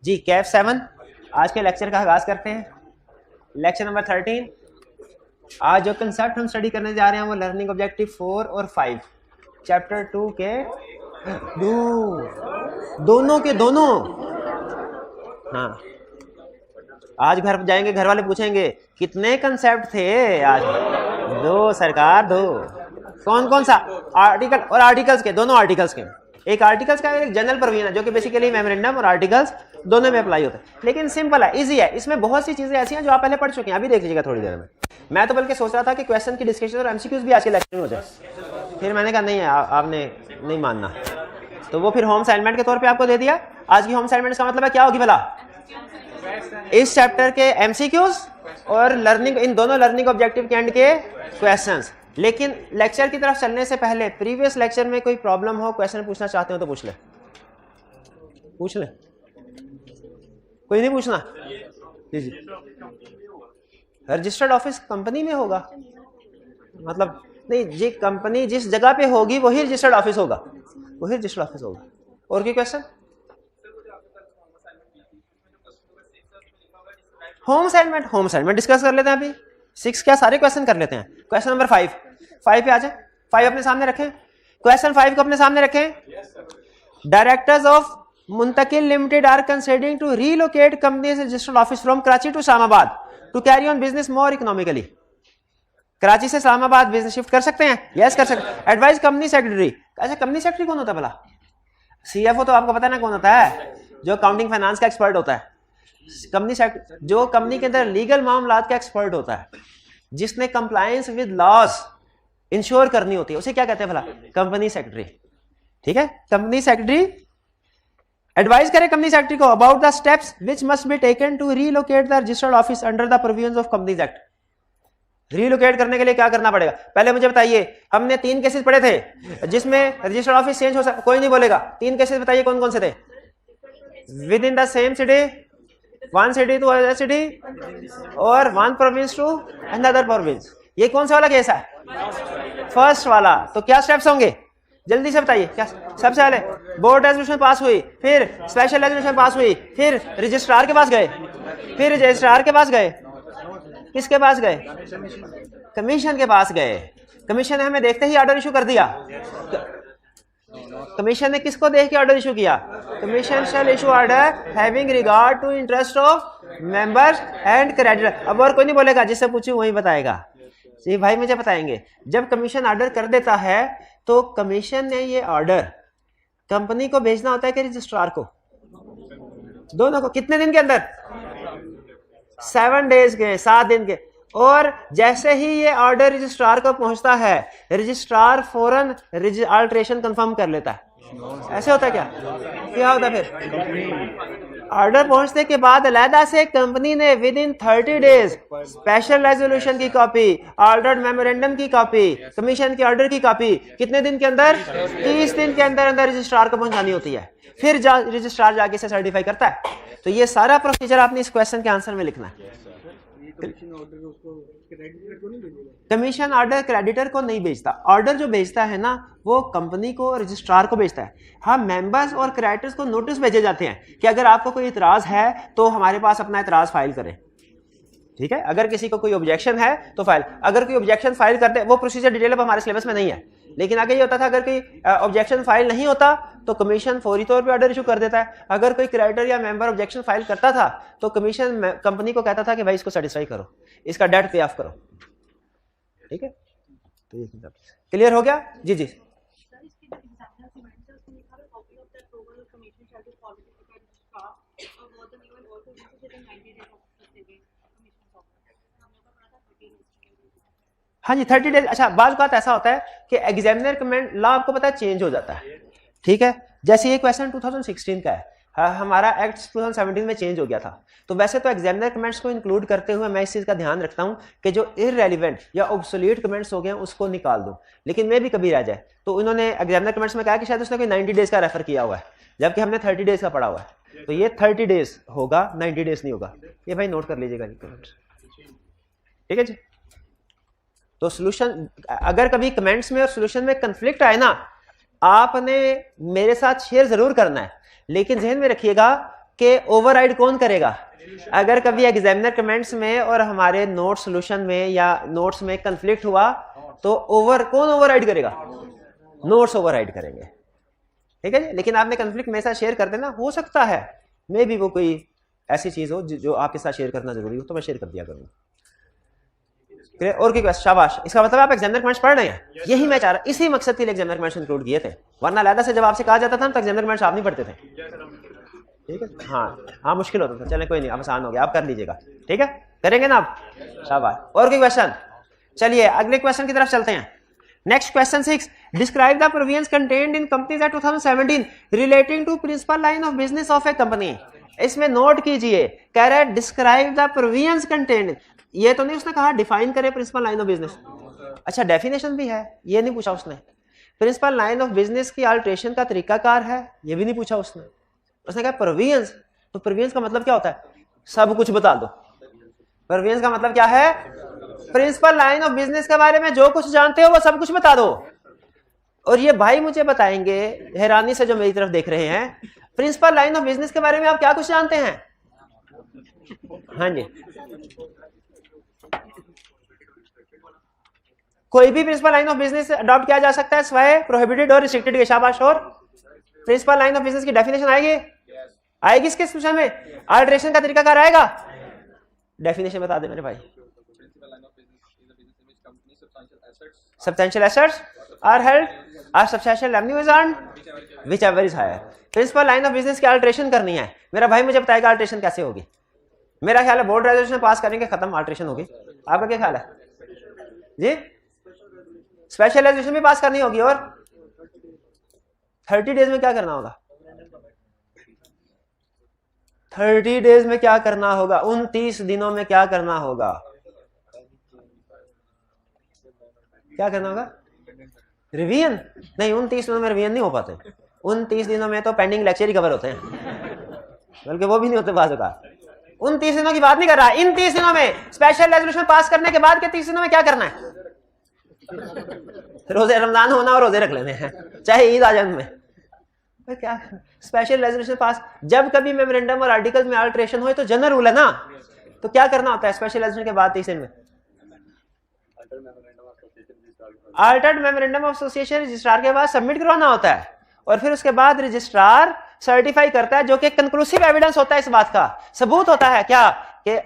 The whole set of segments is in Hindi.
जी कैफ 7 आज के लेक्चर का आगाज करते हैं। Lecture number 13। आज जो कंसेप्ट हम स्टडी करने जा रहे हैं वो लर्निंग ऑब्जेक्टिव 4 और 5 चैप्टर 2 के दोनों के दोनों। हाँ, आज घर जाएंगे, घर वाले पूछेंगे कितने कंसेप्ट थे आज। दो सरकार, दो। कौन कौन सा? आर्टिकल और आर्टिकल्स के, दोनों आर्टिकल्स के। एक आर्टिकल्स का एक जनरल प्रोविजन है जो कि बेसिकली मेमोरेंडम और आर्टिकल्स दोनों में अप्लाई होता है, लेकिन सिंपल है, इजी है। इसमें बहुत सी चीजें ऐसी हैं जो आप पहले पढ़ चुके हैं, अभी देख लीजिएगा थोड़ी देर में। मैं तो बल्कि सोच रहा था कि क्वेश्चन की डिस्कशन और एमसीक्यूज भी आज के लेक्चर में हो जाए, फिर मैंने कहा नहीं है, आपने नहीं मानना, तो वो फिर होम असाइनमेंट के तौर पर आपको दे दिया। आज की होम असाइनमेंट का मतलब है क्या होगी भला? इस चैप्टर के एमसीक्यूज और लर्निंग, इन दोनों लर्निंग ऑब्जेक्टिव के एंड के क्वेश्चंस। लेकिन लेक्चर की तरफ चलने से पहले प्रीवियस लेक्चर में कोई प्रॉब्लम हो, क्वेश्चन पूछना चाहते हो तो पूछ ले, पूछ ले। कोई नहीं पूछना? जी जी। रजिस्टर्ड ऑफिस कंपनी में होगा, मतलब नहीं जी, कंपनी जिस जगह पे होगी वही रजिस्टर्ड ऑफिस होगा, वही रजिस्टर्ड ऑफिस होगा। और कोई question? Home assignment, home assignment discuss कर लेते हैं अभी। 6 क्या सारे क्वेश्चन कर लेते हैं। क्वेश्चन नंबर 5 पे आ जाए। 5 अपने सामने रखें, क्वेश्चन 5 को अपने सामने रखें। Directors of Muntaqil limited are considering to relocate company's registered office from Karachi to Islamabad to carry on business more economically. Karachi से इस्लामाबाद बिजनेस शिफ्ट कर सकते हैं? यस कर सकते हैं। Advice company secretary. अच्छा, कंपनी सेक्रेटरी कौन होता है भला? सीएफओ तो आपको पता ना कौन होता है, जो अकाउंटिंग फाइनेंस का एक्सपर्ट होता है। कंपनी सेक्रेटरी जो कंपनी के अंदर लीगल मामलात का एक्सपर्ट होता है, जिसने कंप्लायंस विद लॉज इंश्योर करनी होती है, उसे क्या कहते हैं भला? Company secretary. ठीक है, कंपनी सेक्रेटरी एडवाइस करे कंपनी सेक्रेटरी को about the steps which must be taken to relocate the registered office under the provisions of companies act. Relocate करने के लिए क्या करना पड़ेगा? पहले मुझे बताइए, हमने 3 केसेस पढ़े थे जिसमें रजिस्टर्ड ऑफिस चेंज हो सकता। कोई नहीं बोलेगा। 3 केसेस बताइए कौन कौन से थे? Within the same city, 1 city to other city, और 1 प्रोविंस टू अनदर प्रोविंस। ये कौन सा वाला केस है? फर्स्ट वाला। तो क्या स्टेप्स होंगे जल्दी से बताइए। क्या सबसे पहले बोर्ड रेजोल्यूशन पास हुई, फिर स्पेशल रेजोल्यूशन पास हुई, फिर रजिस्ट्रार के पास गए, फिर रजिस्ट्रार के पास गए, किसके पास गए? कमीशन के पास गए। कमीशन ने हमें देखते ही ऑर्डर इशू कर दिया। कमीशन ने किसको देख के ऑर्डर इशू किया? Commission shall issue order having regard to interest of members and creditor. अब और कोई नहीं बोलेगा, जिससे पूछूं वही बताएगा। जी भाई मुझे बताएंगे, जब कमीशन ऑर्डर कर देता है तो कमीशन ने ये ऑर्डर कंपनी को भेजना होता है कि रजिस्ट्रार को? दोनों को। कितने दिन के अंदर? 7 डेज के, 7 दिन के। और जैसे ही ये ऑर्डर रजिस्ट्रार को पहुंचता है, रजिस्ट्रार फौरन अल्टरेशन कंफर्म कर लेता है। ऐसे होता है क्या? क्या होता है फिर? ऑर्डर पहुंचने के बाद अलहदा से कंपनी ने with in 30 days special resolution की कॉपी, ऑर्डर मेमोरेंडम की कॉपी, कमीशन के ऑर्डर की कॉपी कितने दिन के अंदर? 30 दिन के अंदर अंदर रजिस्ट्रार को पहुंचानी होती है। फिर रजिस्ट्रार जाके इसे सर्टिफाई करता है। तो ये सारा प्रोसीजर आपने इस क्वेश्चन के आंसर में लिखना है। कमीशन ऑर्डर क्रेडिटर को नहीं भेजता। ऑर्डर जो भेजता है ना, वो कंपनी को, रजिस्ट्रार को भेजता है। हाँ, मेंबर्स और क्रेडिटर्स को नोटिस भेजे जाते हैं कि अगर आपको कोई इतराज है तो हमारे पास अपना इतराज फाइल करें। ठीक है, अगर किसी को कोई ऑब्जेक्शन है तो फाइल, अगर कोई ऑब्जेक्शन फाइल करते, वो प्रोसीजर डिटेल अब हमारे सिलेबस में नहीं है, लेकिन आगे ये होता था अगर कोई ऑब्जेक्शन फाइल नहीं होता तो कमीशन फौरी तौर पे ऑर्डर इशू कर देता है। अगर कोई क्रेडिटर या मेंबर ऑब्जेक्शन फाइल करता था तो कमीशन कंपनी को कहता था कि भाई इसको सेटिस्फाई करो, इसका डेट पे ऑफ करो। ठीक है, तो ये क्लियर हो गया? जी जी। हाँ जी, 30 डेज। अच्छा, बात ऐसा होता है कि एग्जामिनर कमेंट लॉ आपको पता है चेंज हो जाता है। ठीक है, जैसे ये क्वेश्चन 2016 का है, हमारा एक्ट 2017 में चेंज हो गया था। तो वैसे तो एग्जामिनर कमेंट्स को इंक्लूड करते हुए मैं इस चीज का ध्यान रखता हूं कि जो इररेलेवेंट या ऑब्सोलीट कमेंट्स हो गए उसको निकाल दूं, लेकिन मैं भी कभी रह जाए। तो उन्होंने एग्जामिनर कमेंट्स में कहा कि शायद उसने कोई 90 डेज का रेफर किया हुआ है, जबकि हमने 30 डेज का पढ़ा हुआ है। तो ये 30 डेज होगा, 90 डेज नहीं होगा। ये भाई नोट कर लीजिएगा। ठीक है जी। तो सॉल्यूशन, अगर कभी कमेंट्स में और सॉल्यूशन में कंफ्लिक्ट आए ना, आपने मेरे साथ शेयर जरूर करना है, लेकिन ध्यान में रखिएगा के ओवरराइड कौन करेगा? अगर कभी एग्जामिनर कमेंट्स में और हमारे नोट सॉल्यूशन में या नोट्स में कंफ्लिक्ट हुआ तो कौन ओवरराइड करेगा? नोट्स ओवरराइड करेंगे, ठीक है जी। लेकिन आपने कंफ्लिक्ट मेरे साथ शेयर कर देना, हो सकता है मे भी वो कोई ऐसी चीज हो जो आपके साथ शेयर करना जरूरी हो, तो मैं शेयर कर दिया करूंगा। और की क्वेश्चन, शाबाश। इसका मतलब आप एग्जामिनर कमेंट्स पढ़ रहे हैं, यही मैं चाह रहा, इसी मकसद के लिए एग्जामिनर कमेंट्स इंक्लूड किए थे, वरना अलग से जब आपसे कहा जाता था तो एग्जामिनर कमेंट्स आप नहीं पढ़ते थे, ठीक है। हाँ मुश्किल होता था, चले कोई नहीं, अब आसान हो गया, आप कर लीजिएगा, ठीक है, करेंगे ना आप, शाबाश। और कोई क्वेश्चन? चलिए अगले क्वेश्चन की तरफ चलते हैं। Next question 6, describe the provisions contained in companies act 2017 relating to principal line of business of a company. इसमें नोट कीजिए, कह रहा है डिस्क्राइब द प्रोविजंस कंटेन्ड, ये तो नहीं उसने कहा डिफाइन करे प्रिंसिपल लाइन ऑफ बिजनेस। अच्छा, डेफिनेशन भी है, ये नहीं पूछा उसने। प्रिंसिपल लाइन ऑफ बिजनेस की अल्टरेशन का तरीकाकार है, ये भी नहीं पूछा उसने। उसने कहा प्रोविजंस, तो प्रोविजंस का मतलब क्या होता है? सब कुछ बता दो। प्रोविजंस का मतलब क्या है? प्रिंसिपल लाइन ऑफ बिजनेस के बारे में जो कुछ जानते हो वो सब कुछ बता दो। और ये भाई मुझे बताएंगे हैरानी से जो मेरी तरफ देख रहे हैं, प्रिंसिपल लाइन ऑफ बिजनेस के बारे में आप क्या कुछ जानते हैं? हाँ जी, कोई भी principal line of business adopt किया जा सकता है, स्वयं प्रोहिबिटेड और रिस्ट्रिक्टेड के, शाबाश। और प्रिंसिपल लाइन ऑफ बिजनेस की डेफिनेशन आएगी, आएगी किस विषय में? अल्टरेशन का तरीकाकार आएगा। डेफिनेशन बता दे मेरे भाई। Substantial assets are held, or substantial revenue is earned, whichever is higher. Principal line of business की अल्टरेशन करनी है, मेरा भाई मुझे बताएगा अल्टरेशन कैसे होगी। मेरा ख्याल है बोर्ड रेजोल्यूशन पास करेंगे, खत्म, अल्टरेशन होगी। आपका क्या ख्याल है जी? स्पेशल रेजोल्यूशन भी पास करनी होगी, और 30 डेज में क्या करना होगा? 30 डेज में क्या करना होगा? 29 दिनों में क्या करना होगा? क्या करना होगा? रिवीजन नहीं, 29 दिनों में रिवीजन नहीं हो पाते। 29 दिनों में तो पेंडिंग लेक्चर ही कवर होते हैं, बल्कि वो भी नहीं होते बाजू का। 29 दिनों की बात नहीं कर रहा, इन 30 दिनों में स्पेशल रेजोल्यूशन पास करने के बाद के 30 दिनों में क्या करना है? रोजे रमजान होना और रोजे रख लेने हैं, चाहे ईद आ जाए उनमें। क्या स्पेशल रेजोल्यूशन पास, जब कभी मेमोरेंडम और आर्टिकल में अल्टरेशन हो तो जनरल रूल है ना, तो क्या करना होता है स्पेशल रेजोल्यूशन के बाद 30 दिन में? Altered memorandum of association registrar के बाद सबमिट करवाना होता है, और फिर उसके बाद रजिस्ट्रार सर्टिफाई करता है, जो कि कंक्लूसिव एविडेंस होता है, इस बात का सबूत होता है क्या कि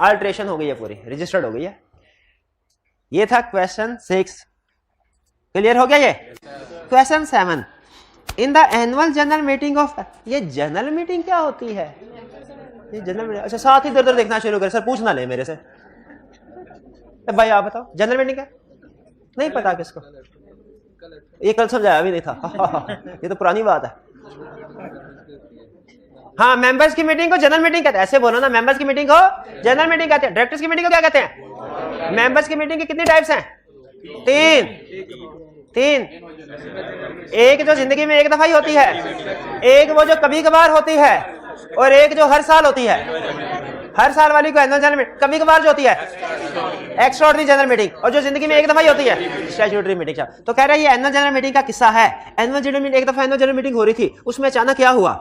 अल्टरेशन हो गई है, पूरी रजिस्टर्ड हो गई है। ये था क्वेश्चन 6, क्लियर हो गया ये। Question 7, in the annual general meeting of, ये जनरल मीटिंग क्या होती है? ये जनरल मीटिंग, अच्छा साथ ही इधर उधर देखना शुरू कर, सर पूछना ले मेरे से, भाई आप बताओ जनरल मीटिंग क्या? नहीं पता किसको? ये कल समझाया भी नहीं था। ये तो पुरानी बात है। हाँ, मेंबर्स की मीटिंग को जनरल मीटिंग कहते हैं, ऐसे बोलो ना, मेंबर्स की मीटिंग को जनरल मीटिंग कहते हैं। डायरेक्टर्स की मीटिंग को क्या कहते हैं? मेंबर्स की मीटिंग की कितनी टाइप्स हैं? 3। एक जो जिंदगी में एक दफा ही होती है, एक वो जो कभी कभार होती है, और एक जो हर साल होती है। हर साल वाली को एनुअल जनरल मीटिंग, कभी कभार जो होती है एक्स्ट्राऑर्डिनरी जनरल मीटिंग, और जो जिंदगी में एक दफा ही होती है स्टैट्यूटरी मीटिंग। तो कह रहा है ये एनुअल जनरल मीटिंग का किस्सा है। एनुअल जनरल मीटिंग, एक दफा एनुअल जनरल मीटिंग हो रही थी, उसमें अचानक क्या हुआ,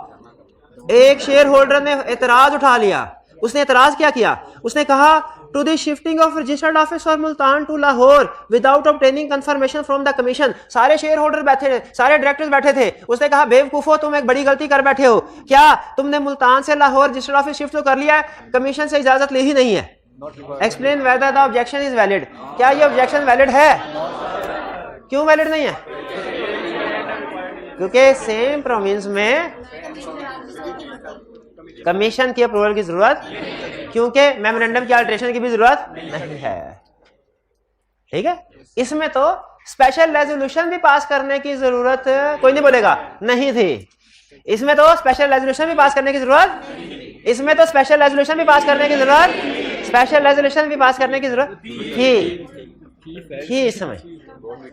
एक शेयर होल्डर ने एतराज उठा लिया। उसने एतराज क्या किया? उसने कहा to the shifting of registered office of Multan to Lahore without obtaining confirmation from the commission. सारे शेयर होल्डर बैठे थे, सारे डायरेक्टर्स बैठे थे। उसने कहा बेवकूफो, तुम एक बड़ी गलती कर बैठे हो। क्या तुमने मुल्तान से लाहौर रजिस्टर्ड ऑफिस शिफ्ट तो कर लिया है, कमीशन से इजाजत ली ही नहीं है। Explain whether the objection is valid. क्या ये ऑब्जेक्शन वैलिड है? क्यों वैलिड नहीं है? क्योंकि सेम प्रोविंस में कमीशन की अप्रूवल की जरूरत, क्योंकि मेमोरेंडम की अल्टरेशन की भी जरूरत नहीं है, ठीक है। इसमें तो स्पेशल रेजोल्यूशन भी पास करने की जरूरत कोई नहीं बोलेगा नहीं थी। इसमें तो स्पेशल रेजोल्यूशन भी पास करने की जरूरत, इसमें तो स्पेशल रेजोल्यूशन भी पास करने की जरूरत, स्पेशल रेजोल्यूशन भी पास करने की जरूरत थी। इसमें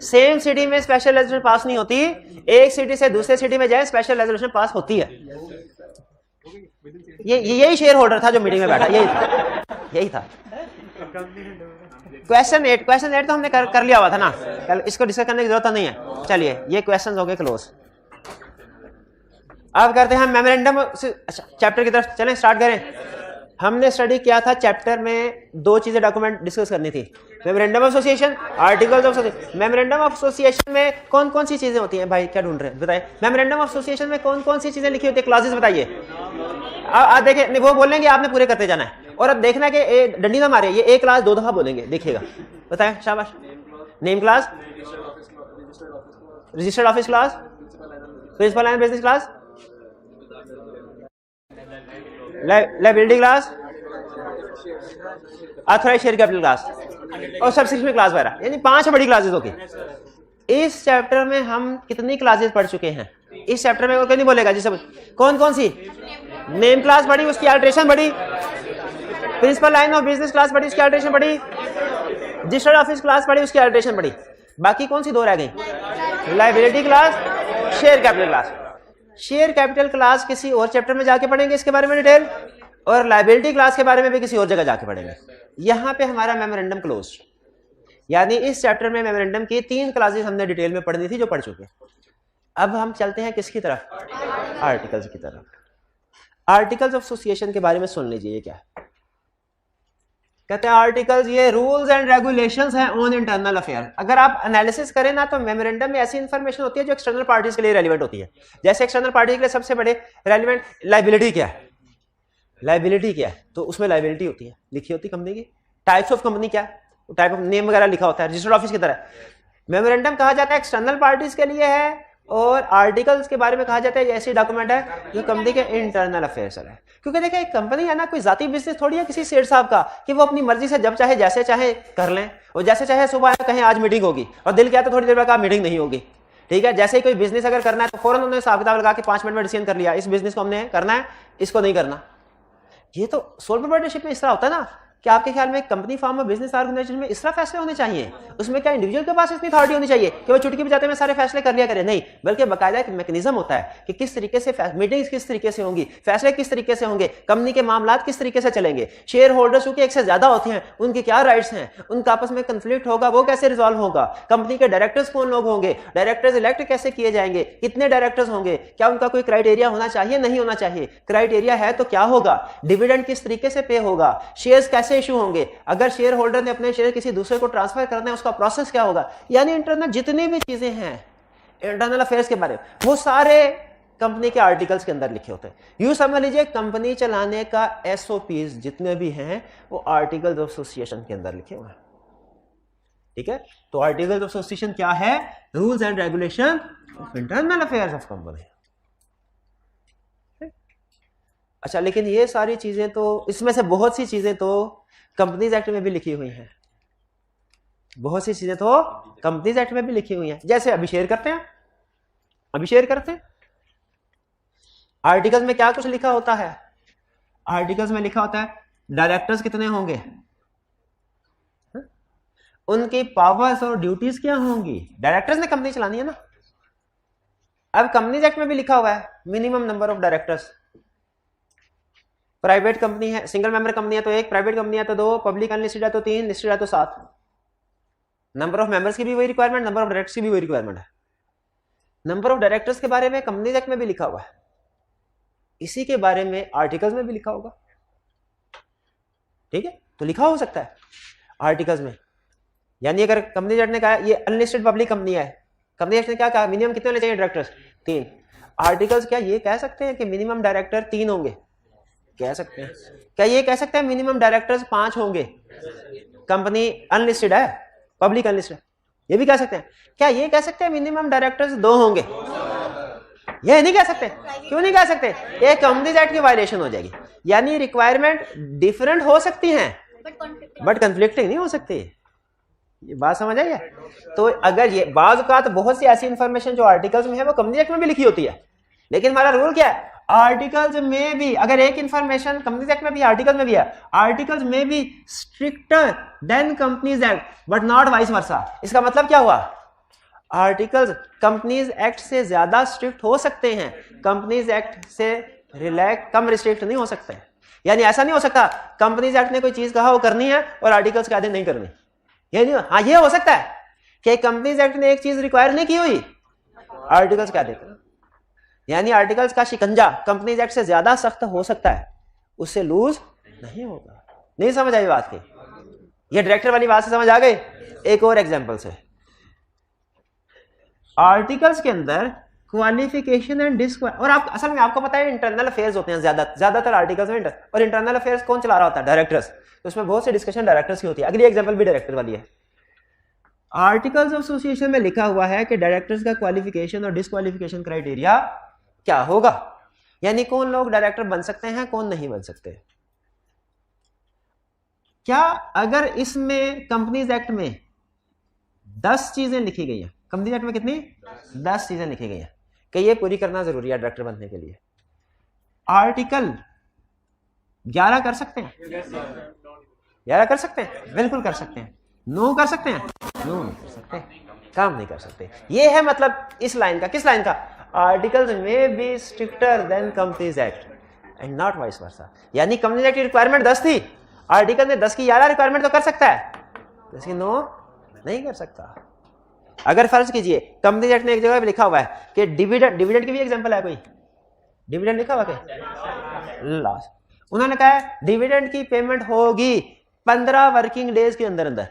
सेम सिटी में स्पेशल रेजोल्यूशन पास नहीं होती, एक सिटी से दूसरे सिटी में जाए स्पेशल रेजोल्यूशन पास होती है। यही शेयर होल्डर था जो मीटिंग में बैठा, यही था। क्वेश्चन 8 तो हमने कर लिया हुआ था ना, कल इसको डिस्कस करने की जरूरत नहीं है। चलिए ये क्वेश्चन हो गए क्लोज। अब करते हैं हम मेमोरेंडम। अच्छा चैप्टर की तरफ चलें, स्टार्ट करें। हमने स्टडी किया था चैप्टर में दो चीजें डॉक्यूमेंट डिस्कस करनी थी, memorandum of association, articles of association. Memorandum of association में कौन कौन सी चीजें होती हैं भाई, क्या ढूंढ रहे हैं बताइए। मेमोरेंडम ऑफ एसोसिएशन में कौन कौन सी चीजें लिखी होती है, क्लॉजेस बताइए। देखिए वो बोलेंगे आपने पूरे करते जाना है, और अब देखना कि डंडी ना मारे, ये एक क्लास दो दफा बोलेंगे, देखिएगा। बताएं, शाबाश। Name clause, registered office clause, principal and business clause, liability clause, authorised share capital clause और सब्सिक्वेंट क्लास वगैरह, यानी 5 बड़ी क्लासेस होगी। इस चैप्टर में हम कितनी क्लासेस पढ़ चुके हैं? इस चैप्टर में और कोई नहीं बोलेगा जी, सब कौन कौन सी? नेम क्लास बड़ी, उसकी अल्टरेशन बड़ी, principal line of business clause बड़ी, उसकी अल्टरेशन बड़ी, रजिस्टर्ड ऑफिस क्लास बड़ी, उसकी अल्टरेशन बड़ी। बाकी कौन सी दो रह गई? Liability class, share capital class. Share capital class किसी और चैप्टर में जाके पढ़ेंगे इसके बारे में डिटेल, और लायबिलिटी क्लास के बारे में भी किसी और जगह जाके पढ़ेंगे। यहां पे हमारा मेमोरेंडम क्लोज, यानी इस चैप्टर में मेमोरेंडम की 3 क्लासेस हमने डिटेल में पढ़नी थी जो पढ़ चुके। अब हम चलते हैं किसकी तरफ? आर्टिकल्स की तरफ। आर्टिकल्स ऑफ एसोसिएशन के बारे में सुन लीजिए, ये क्या है? कहते हैं आर्टिकल्स ये रूल्स एंड रेगुलेशंस हैं ऑन इंटरनल अफेयर। अगर आप एनालिसिस करें ना तो मेमोरेंडम में ऐसी इंफॉर्मेशन होती है जो एक्सटर्नल पार्टीज के लिए रेलिवेंट होती है। जैसे एक्सटर्नल पार्टी के लिए सबसे बड़े रेलिवेंट लायबिलिटी क्या है, लायबिलिटी क्या है, तो उसमें लायबिलिटी होती है, लिखी होती कंपनी की। टाइप्स ऑफ कंपनी क्या है, टाइप ऑफ नेम वगैरह लिखा होता है, रजिस्टर्ड ऑफिस की तरह। मेमोरेंडम कहा जाता है एक्सटर्नल पार्टीज के लिए है, और आर्टिकल्स के बारे में कहा जाता है ऐसी डॉक्यूमेंट है जो कंपनी के इंटरनल अफेयर्स है। क्योंकि देखिए एक कंपनी है ना, कोई जाती बिजनेस थोड़ी है किसी सेठ साहब का कि वो अपनी मर्जी से जब चाहे जैसे चाहे कर लें, और जैसे चाहे सुबह कहें आज मीटिंग होगी, और दिल किया तो थोड़ी देर बाद कहा मीटिंग नहीं होगी। ठीक है, जैसे ही कोई बिजनेस अगर करना है तो फौरन उन्होंने हिसाब किताब लगा के 5 मिनट में डिसीजन कर लिया, इस बिजनेस को हमने करना है, इसको नहीं करना। ये तो सोल प्रोप्राइटरशिप में इस तरह होता है ना कि आपके ख्याल में कंपनी फॉर्म और बिजनेस ऑर्गेनाइजेशन में इस तरह फैसले होने चाहिए, उसमें क्या इंडिविजुअल के पास इतनी अथॉरिटी होनी चाहिए कि वो चुटकी बजाते में सारे फैसले कर लिया करे? नहीं, बल्कि बाकायदा एक मैकेनिज्म होता है कि किस तरीके से मीटिंग्स किस तरीके से होंगी, फैसले किस तरीके से होंगे, कंपनी के मामलात किस तरीके से चलेंगे, शेयर होल्डर्स चूंकि एक से ज्यादा होते हैं उनके क्या राइट्स हैं, उनका आपस में कंफ्लिक्ट होगा वो कैसे रिजॉल्व होगा, कंपनी के डायरेक्टर्स कौन लोग होंगे, डायरेक्टर्स इलेक्ट कैसे किए जाएंगे, कितने डायरेक्टर्स होंगे, क्या उनका कोई क्राइटेरिया होना चाहिए, नहीं होना चाहिए, क्राइटेरिया है तो क्या होगा, डिविडेंड किस तरीके से पे होगा, शेयर्स कैसे इशू होंगे, अगर शेयर होल्डर ने अपने शेयर किसी दूसरे को ट्रांसफर करना है उसका प्रोसेस क्या होगा। यानी इंटरनल जितनी भी चीजें हैं इंटरनल अफेयर्स के बारे में वो सारे कंपनी के आर्टिकल्स के अंदर लिखे होते हैं। यूं समझ लीजिए कंपनी चलाने का एसओपीज जितने भी हैं वो आर्टिकल्स ऑफ एसोसिएशन के अंदर लिखे हुए हैं। ठीक है, तो आर्टिकल्स ऑफ एसोसिएशन क्या है? Rules and regulation of internal affairs of company. अच्छा, लेकिन ये सारी चीजें तो, इसमें से बहुत सी चीजें तो कंपनीज एक्ट में भी लिखी हुई हैं, बहुत सी चीजें तो कंपनीज एक्ट में भी लिखी हुई हैं। जैसे अभी शेयर करते हैं, आर्टिकल्स में क्या कुछ लिखा होता है? आर्टिकल्स में लिखा होता है डायरेक्टर्स कितने होंगे, उनकी पावर्स और ड्यूटीज क्या होंगी। डायरेक्टर्स ने कंपनी चलानी है ना। अब कंपनीज एक्ट में भी लिखा हुआ है minimum number of directors. Private company है, सिंगल मेंबर कंपनी है तो 1, प्राइवेट कंपनी है तो 2, पब्लिक अनलिस्टेड है तो 3, लिस्टेड है तो 7। नंबर ऑफ मेंबर्स की भी वही रिक्वायरमेंट, नंबर ऑफ डायरेक्टर्स की भी वही रिक्वायरमेंट है। नंबर ऑफ डायरेक्टर्स के बारे में कंपनीज एक्ट में भी लिखा हुआ है, इसी के बारे में आर्टिकल्स में भी लिखा होगा। ठीक है, तो लिखा हो सकता है आर्टिकल्स में। यानी अगर कंपनीज एक्ट ने कहा ये अनलिस्टेड पब्लिक कंपनी है, कंपनी एक्ट ने क्या कहा मिनिमम कितने होने चाहिए डायरेक्टर्स? 3। आर्टिकल्स क्या ये कह सकते हैं कि मिनिमम डायरेक्टर 3 होंगे? कह सकते हैं। क्या ये कह सकते हैं मिनिमम डायरेक्टर्स 5 होंगे? कंपनी अनलिस्टेड है, पब्लिक अनलिस्टेड, ये भी कह सकते हैं। क्या ये कह सकते हैं मिनिमम डायरेक्टर्स 2 होंगे? ये नहीं कह सकते। क्यों नहीं कह सकते? ये कंपनीज एक्ट की वायलेशन हो जाएगी। यानी रिक्वायरमेंट डिफरेंट हो सकती हैं बट कंफ्लिक्टिंग नहीं हो सकती। ये बात समझ आई है? तो अगर ये बाज़ का तो बहुत सी ऐसी इंफॉर्मेशन जो आर्टिकल्स में है वो कंपनी एक्ट में भी लिखी होती है, लेकिन हमारा रूल क्या है? आर्टिकल्स में भी अगर एक इंफॉर्मेशन कंपनीज एक्ट में भी आर्टिकल में भी है, आर्टिकल्स में भी stricter than companies act but not vice versa. इसका मतलब क्या हुआ? आर्टिकल्स कंपनीज एक्ट से ज्यादा स्ट्रिक्ट हो सकते हैं, कंपनीज एक्ट से रिलैक्स कम रिस्ट्रिक्ट नहीं हो सकते। यानी ऐसा नहीं हो सकता कंपनीज एक्ट ने कोई चीज कहा वो करनी है और आर्टिकल्स के आधे नहीं करनी। ये नहीं, हाँ ये हो सकता है कि कंपनीज एक्ट ने एक चीज रिक्वायर नहीं की हुई, आर्टिकल्स क्या देते हैं। यानी आर्टिकल्स का शिकंजा कंपनीज एक्ट से ज्यादा सख्त हो सकता है, उससे लूज नहीं होगा। नहीं समझ आई बात की? ये डायरेक्टर वाली बात से समझ आ गई? एक और एग्जांपल से, आर्टिकल्स के अंदर क्वालिफिकेशन एंड और आप असल में आपको पता है इंटरनल अफेयर्स होते हैं ज्यादातर आर्टिकल्स में, और इंटरनल अफेयर्स कौन चला रहा होता है? डायरेक्टर्स। तो उसमें बहुत सी डिस्कशन डायरेक्टर्स की होती है। अगली एग्जांपल भी डायरेक्टर वाली है। आर्टिकल्स ऑफ एसोसिएशन में लिखा हुआ है कि डायरेक्टर्स का क्वालिफिकेशन और डिस्क्वालिफिकेशन क्राइटेरिया क्या होगा, यानी कौन लोग डायरेक्टर बन सकते हैं, कौन नहीं बन सकते। क्या अगर इसमें कंपनीज एक्ट में 10 चीजें लिखी गई हैं, कंपनीज एक्ट में कितनी 10 चीजें लिखी गई हैं कि ये पूरी करना जरूरी है डायरेक्टर बनने के लिए, आर्टिकल 11 कर सकते हैं? 11 कर सकते हैं, बिल्कुल कर सकते हैं। 9 कर सकते हैं? 9 नहीं कर सकते, काम नहीं कर सकते। ये है मतलब इस लाइन का। किस लाइन का? आर्टिकल्स में be stricter than companies act and not vice versa. यानी कंपनीज एक्ट की रिक्वायरमेंट 10 थी, आर्टिकल ने 10 की 11 रिक्वायरमेंट तो कर सकता है, 10 की 9 नहीं कर सकता। अगर फर्ज कीजिए कंपनीज एक्ट ने एक जगह पे लिखा हुआ है कि डिविडेंड की भी एग्जांपल है, कोई डिविडेंड लिखा हुआ है लास्ट, उन्होंने कहा है डिविडेंड की पेमेंट होगी 15 वर्किंग डेज के अंदर अंदर।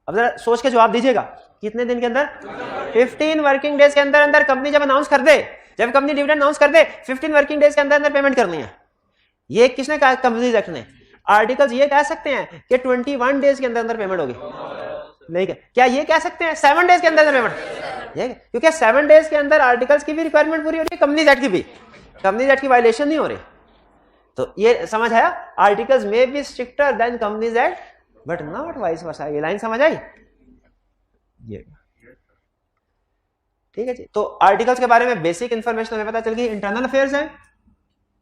अब जरा सोच के जवाब दीजिएगा, कितने दिन के अंदर? 15 वर्किंग डेज के अंदर अंदर कंपनी जब अनाउंस कर दे, जब कंपनी डिविडेंड अनाउंस कर दे 15 वर्किंग डेज के अंदर अंदर पेमेंट करनी है। ये किसने कहा? कंपनीज एक्ट ने। आर्टिकल्स ये कह सकते हैं कि 21 डेज के अंदर अंदर पेमेंट होगी? नहीं। क्या ये कह सकते हैं 7 डेज के अंदर पेमेंट? क्योंकि 7 डेज के अंदर आर्टिकल्स की भी रिक्वायरमेंट पूरी हो रही है, कंपनीज एक्ट की भी, कंपनीज एक्ट की वायलेशन नहीं हो रही। तो ये समझ आया? आर्टिकल्स में be stricter than companies act but not vice versa. ये लाइन समझ आई? ये ठीक है जी। तो आर्टिकल्स के बारे में बेसिक इंफॉर्मेशन हमें पता चल गई। इंटरनल अफेयर्स है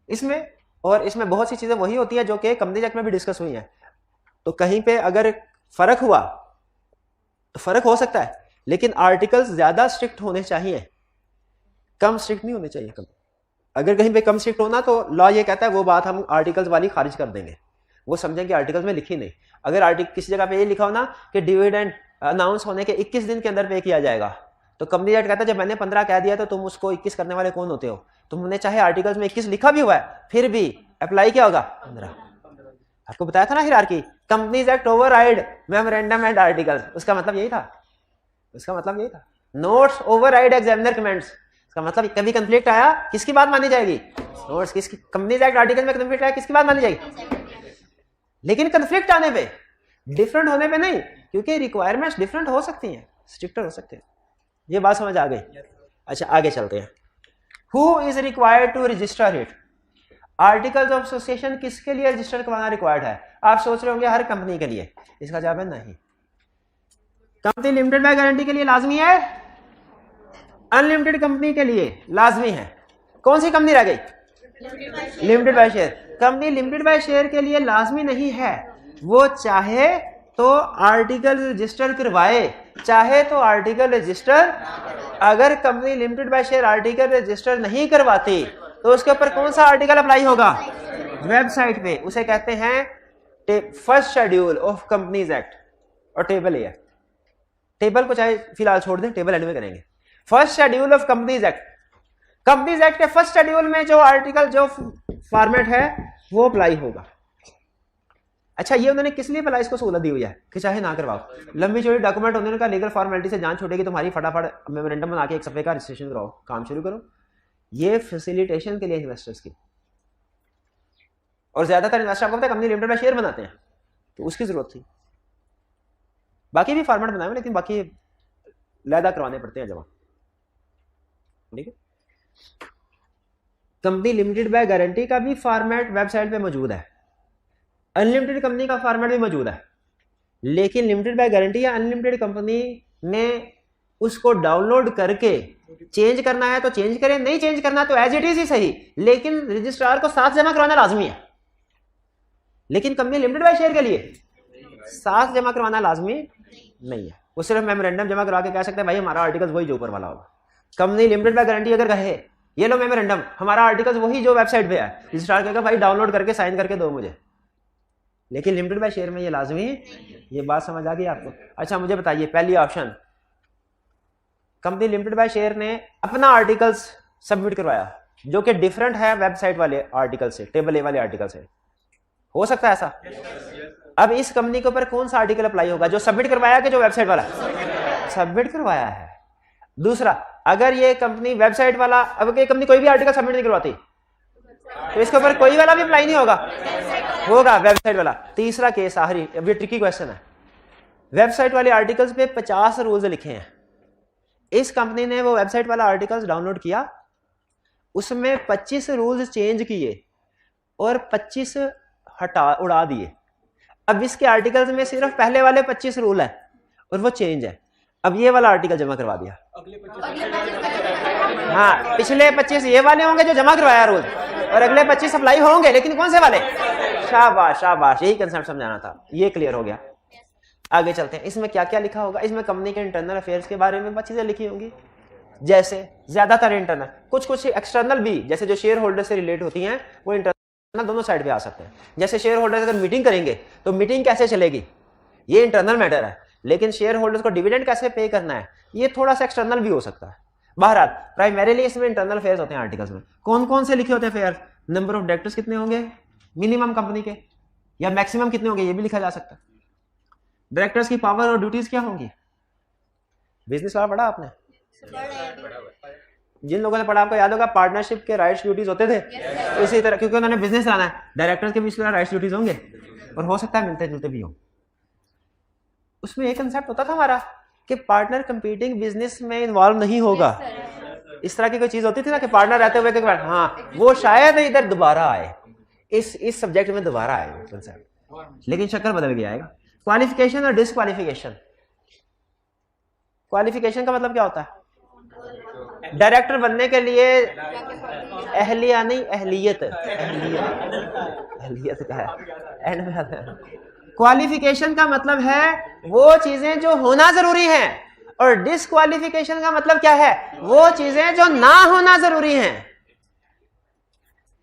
इसमें, और इसमें बहुत सी चीजें वही होती है जो कि कंपनीज एक्ट में भी डिस्कस हुई हैं। तो कहीं पे अगर फर्क हुआ तो फर्क हो सकता है, लेकिन आर्टिकल्स ज्यादा स्ट्रिक्ट होने चाहिए, कम स्ट्रिक्ट नहीं होने चाहिए। कम, अगर कहीं पे कम स्ट्रिक्ट होना तो लॉ ये कहता है वो बात हम आर्टिकल्स वाली खारिज कर देंगे, वो समझेंगे आर्टिकल्स में लिखी नहीं। अगर आर्टिकल किसी जगह पे ये लिखा हो ना कि डिविडेंड अनाउंस होने के 21 दिन के अंदर पे किया जाएगा, तो कंपनी एक्ट कहता है जब मैंने 15 कह दिया तो तुम उसको 21 करने वाले कौन होते हो? तुमने चाहे आर्टिकल्स में 21 लिखा भी हुआ है फिर भी अप्लाई क्या होगा? 15। आपको बताया था ना hierarchy, companies act override memorandum and articles, उसका मतलब यही था, उसका मतलब यही था। नोट्स ओवरराइड एग्जामिनर कमेंट्स, इसका मतलब कभी कंफ्लिक्ट आया किसकी बात मानी जाएगी? नोट्स किसकी? कंपनीज एक्ट आर्टिकल में कंफ्लिक्ट आया किसकी बात मानी जाएगी? लेकिन कंफ्लिक्ट आने पे, डिफरेंट होने पे नहीं, क्योंकि रिक्वायरमेंट्स डिफरेंट हो सकती हैं, स्ट्रिक्टर हो सकते हैं। ये बात समझ आ गई? अच्छा आगे चलते हैं। Who is required to register it? Articles of association किसके लिए रजिस्टर करवाना रिक्वायर्ड है? आप सोच रहे होंगे हर कंपनी के लिए, इसका जवाब है नहीं। कंपनी लिमिटेड बाय गारंटी के लिए लाजमी है, अनलिमिटेड कंपनी के लिए लाजमी है। कौन सी कंपनी रह गई? Limited by share. Company limited bye share के लिए लाजमी नहीं है, वो चाहे तो आर्टिकल रजिस्टर करवाए, चाहे तो आर्टिकल रजिस्टर। अगर company limited bye share article register नहीं करवाती तो उसके ऊपर कौन सा आर्टिकल अप्लाई होगा? वेबसाइट पे। उसे कहते हैं first schedule of companies act, और टेबल है। टेबल को चाहे फिलहाल छोड़ दें, टेबल एंड में करेंगे। First schedule of companies act, companies act के फर्स्ट शेड्यूल में जो आर्टिकल जो फॉर्मेट है वो अप्लाई होगा। अच्छा ये उन्होंने किस लिए इसको सहूलत दी हुई है कि चाहे ना करवाओ, लंबी चौड़ी डॉक्यूमेंट होने का लीगल फॉर्मेलिटी से जान छूटेगी, तुम्हारी फटाफट मेमोरेंडम बना के एक सफे का रजिस्ट्रेशन कराओ, काम शुरू करो। ये फैसिलिटेशन के लिए इन्वेस्टर्स की, और ज्यादातर इन्वेस्टर आपको पता है कंपनी लिमिटेड बाय शेयर बनाते हैं, तो उसकी जरूरत थी। बाकी भी फॉर्मेट बनाए लेकिन बाकी लैदा करवाने पड़ते हैं जमा। ठीक है, कंपनी लिमिटेड बाय गारंटी का भी फॉर्मेट वेबसाइट पे मौजूद है, अनलिमिटेड कंपनी का फॉर्मेट भी मौजूद है, लेकिन लिमिटेड बाय गारंटी या अनलिमिटेड कंपनी ने उसको डाउनलोड करके चेंज करना है तो चेंज करें, नहीं चेंज करना तो एज इट इज ही सही, लेकिन रजिस्ट्रार को साथ जमा करवाना लाजमी है। लेकिन कंपनी लिमिटेड बाय शेयर के लिए साथ जमा करवाना लाजमी नहीं है, वो सिर्फ मेमोरेंडम जमा करवा के कह सकते हैं भाई हमारा आर्टिकल वही जो ऊपर वाला होगा। कंपनी लिमिटेड बाय गारंटी अगर कहे ये लो मेमोरेंडम, हमारा आर्टिकल वही जो वेबसाइट पे है, रजिस्ट्रार कहेगा भाई डाउनलोड करके साइन करके दो मुझे, लेकिन लिमिटेड बाय शेयर में ये लाजमी है। ये बात समझ आ गई आपको? अच्छा मुझे बताइए, पहली option, company limited bye share ने अपना आर्टिकल्स सबमिट करवाया, जो कि डिफरेंट है वेबसाइट वाले आर्टिकल से, टेबल ए वाले आर्टिकल से। हो सकता है ऐसा? अब इस कंपनी के ऊपर कौन सा आर्टिकल अप्लाई होगा? जो सबमिट करवाया कि जो वेबसाइट वाला सबमिट करवाया है। दूसरा, अगर ये कंपनी वेबसाइट वाला, अब ये कंपनी कोई भी आर्टिकल सबमिट नहीं करवाती तो इसके ऊपर कोई वाला भी अप्लाई नहीं होगा, होगा वेबसाइट वाला। तीसरा केस, आखिरी, अब ये ट्रिकी क्वेश्चन है। वेबसाइट वाले आर्टिकल्स पे 50 रूल्स लिखे हैं। इस कंपनी ने वो वेबसाइट वाला आर्टिकल्स डाउनलोड किया, उसमें 25 रूल्स चेंज किए और 25 उड़ा दिए। अब इसके आर्टिकल्स में सिर्फ पहले वाले 25 रूल है और वो चेंज है। अब ये वाला आर्टिकल जमा करवा दिया, हाँ पिछले 25 ये वाले होंगे जो जमा करवाया रूल, और अगले 25 अप्लाई होंगे, लेकिन कौन से वाले? शाबाश शाबाश, यही कंसेप्ट समझाना था, ये क्लियर हो गया। आगे चलते हैं, इसमें क्या क्या लिखा होगा? इसमें कंपनी के इंटरनल अफेयर्स के बारे में चीजें लिखी होंगी, जैसे ज्यादातर इंटरनल, कुछ एक्सटर्नल भी, जैसे जो शेयर होल्डर से रिलेट होती हैं वो इंटरनल दोनों साइड पे आ सकते हैं। जैसे शेयर होल्डर अगर मीटिंग करेंगे तो मीटिंग कैसे चलेगी, ये इंटरनल मैटर है, लेकिन शेयर होल्डर्स को डिविडेंड कैसे पे करना है ये थोड़ा सा एक्सटर्नल भी हो सकता है। बहरहाल प्राइमरीली इसमें इंटरनल अफेयर्स होते हैं। आर्टिकल्स में कौन कौन से लिखे होते हैं अफेयर? नंबर ऑफ डायरेक्टर्स कितने होंगे मिनिमम कंपनी के, या मैक्सिमम कितने होंगे ये भी लिखा जा सकता है। डायरेक्टर्स की पावर और ड्यूटीज क्या होंगी? बिजनेस लॉ पढ़ा आपने? जिन लोगों ने पढ़ा आपको याद होगा पार्टनरशिप के राइट्स ड्यूटीज होते थे। इसी तरह क्योंकि उन्होंने बिजनेस लाना है, डायरेक्टर्स के भी इसलिए राइट्स ड्यूटीज होंगे और हो सकता है मिलते जुलते भी हो। उसमें एक कंसेप्ट होता था हमारा कि पार्टनर कंपीटिंग बिजनेस में इन्वॉल्व नहीं होगा। इस तरह की कोई चीज होती थी ना कि पार्टनर रहते हुए हाँ वो शायद इधर दोबारा आए, इस सब्जेक्ट में दोबारा आए कंसेप्ट, लेकिन शक्ल बदल गया आएगा। क्वालिफिकेशन और डिसक्वालिफिकेशन। क्वालिफिकेशन का मतलब क्या होता है? डायरेक्टर बनने के लिए अहलिया नहीं अहलियत, अहलियत का है एंड में। क्वालिफिकेशन का मतलब है वो चीजें जो होना जरूरी हैं, और डिसक्वालिफिकेशन का मतलब क्या है? वो चीजें जो ना होना जरूरी हैं।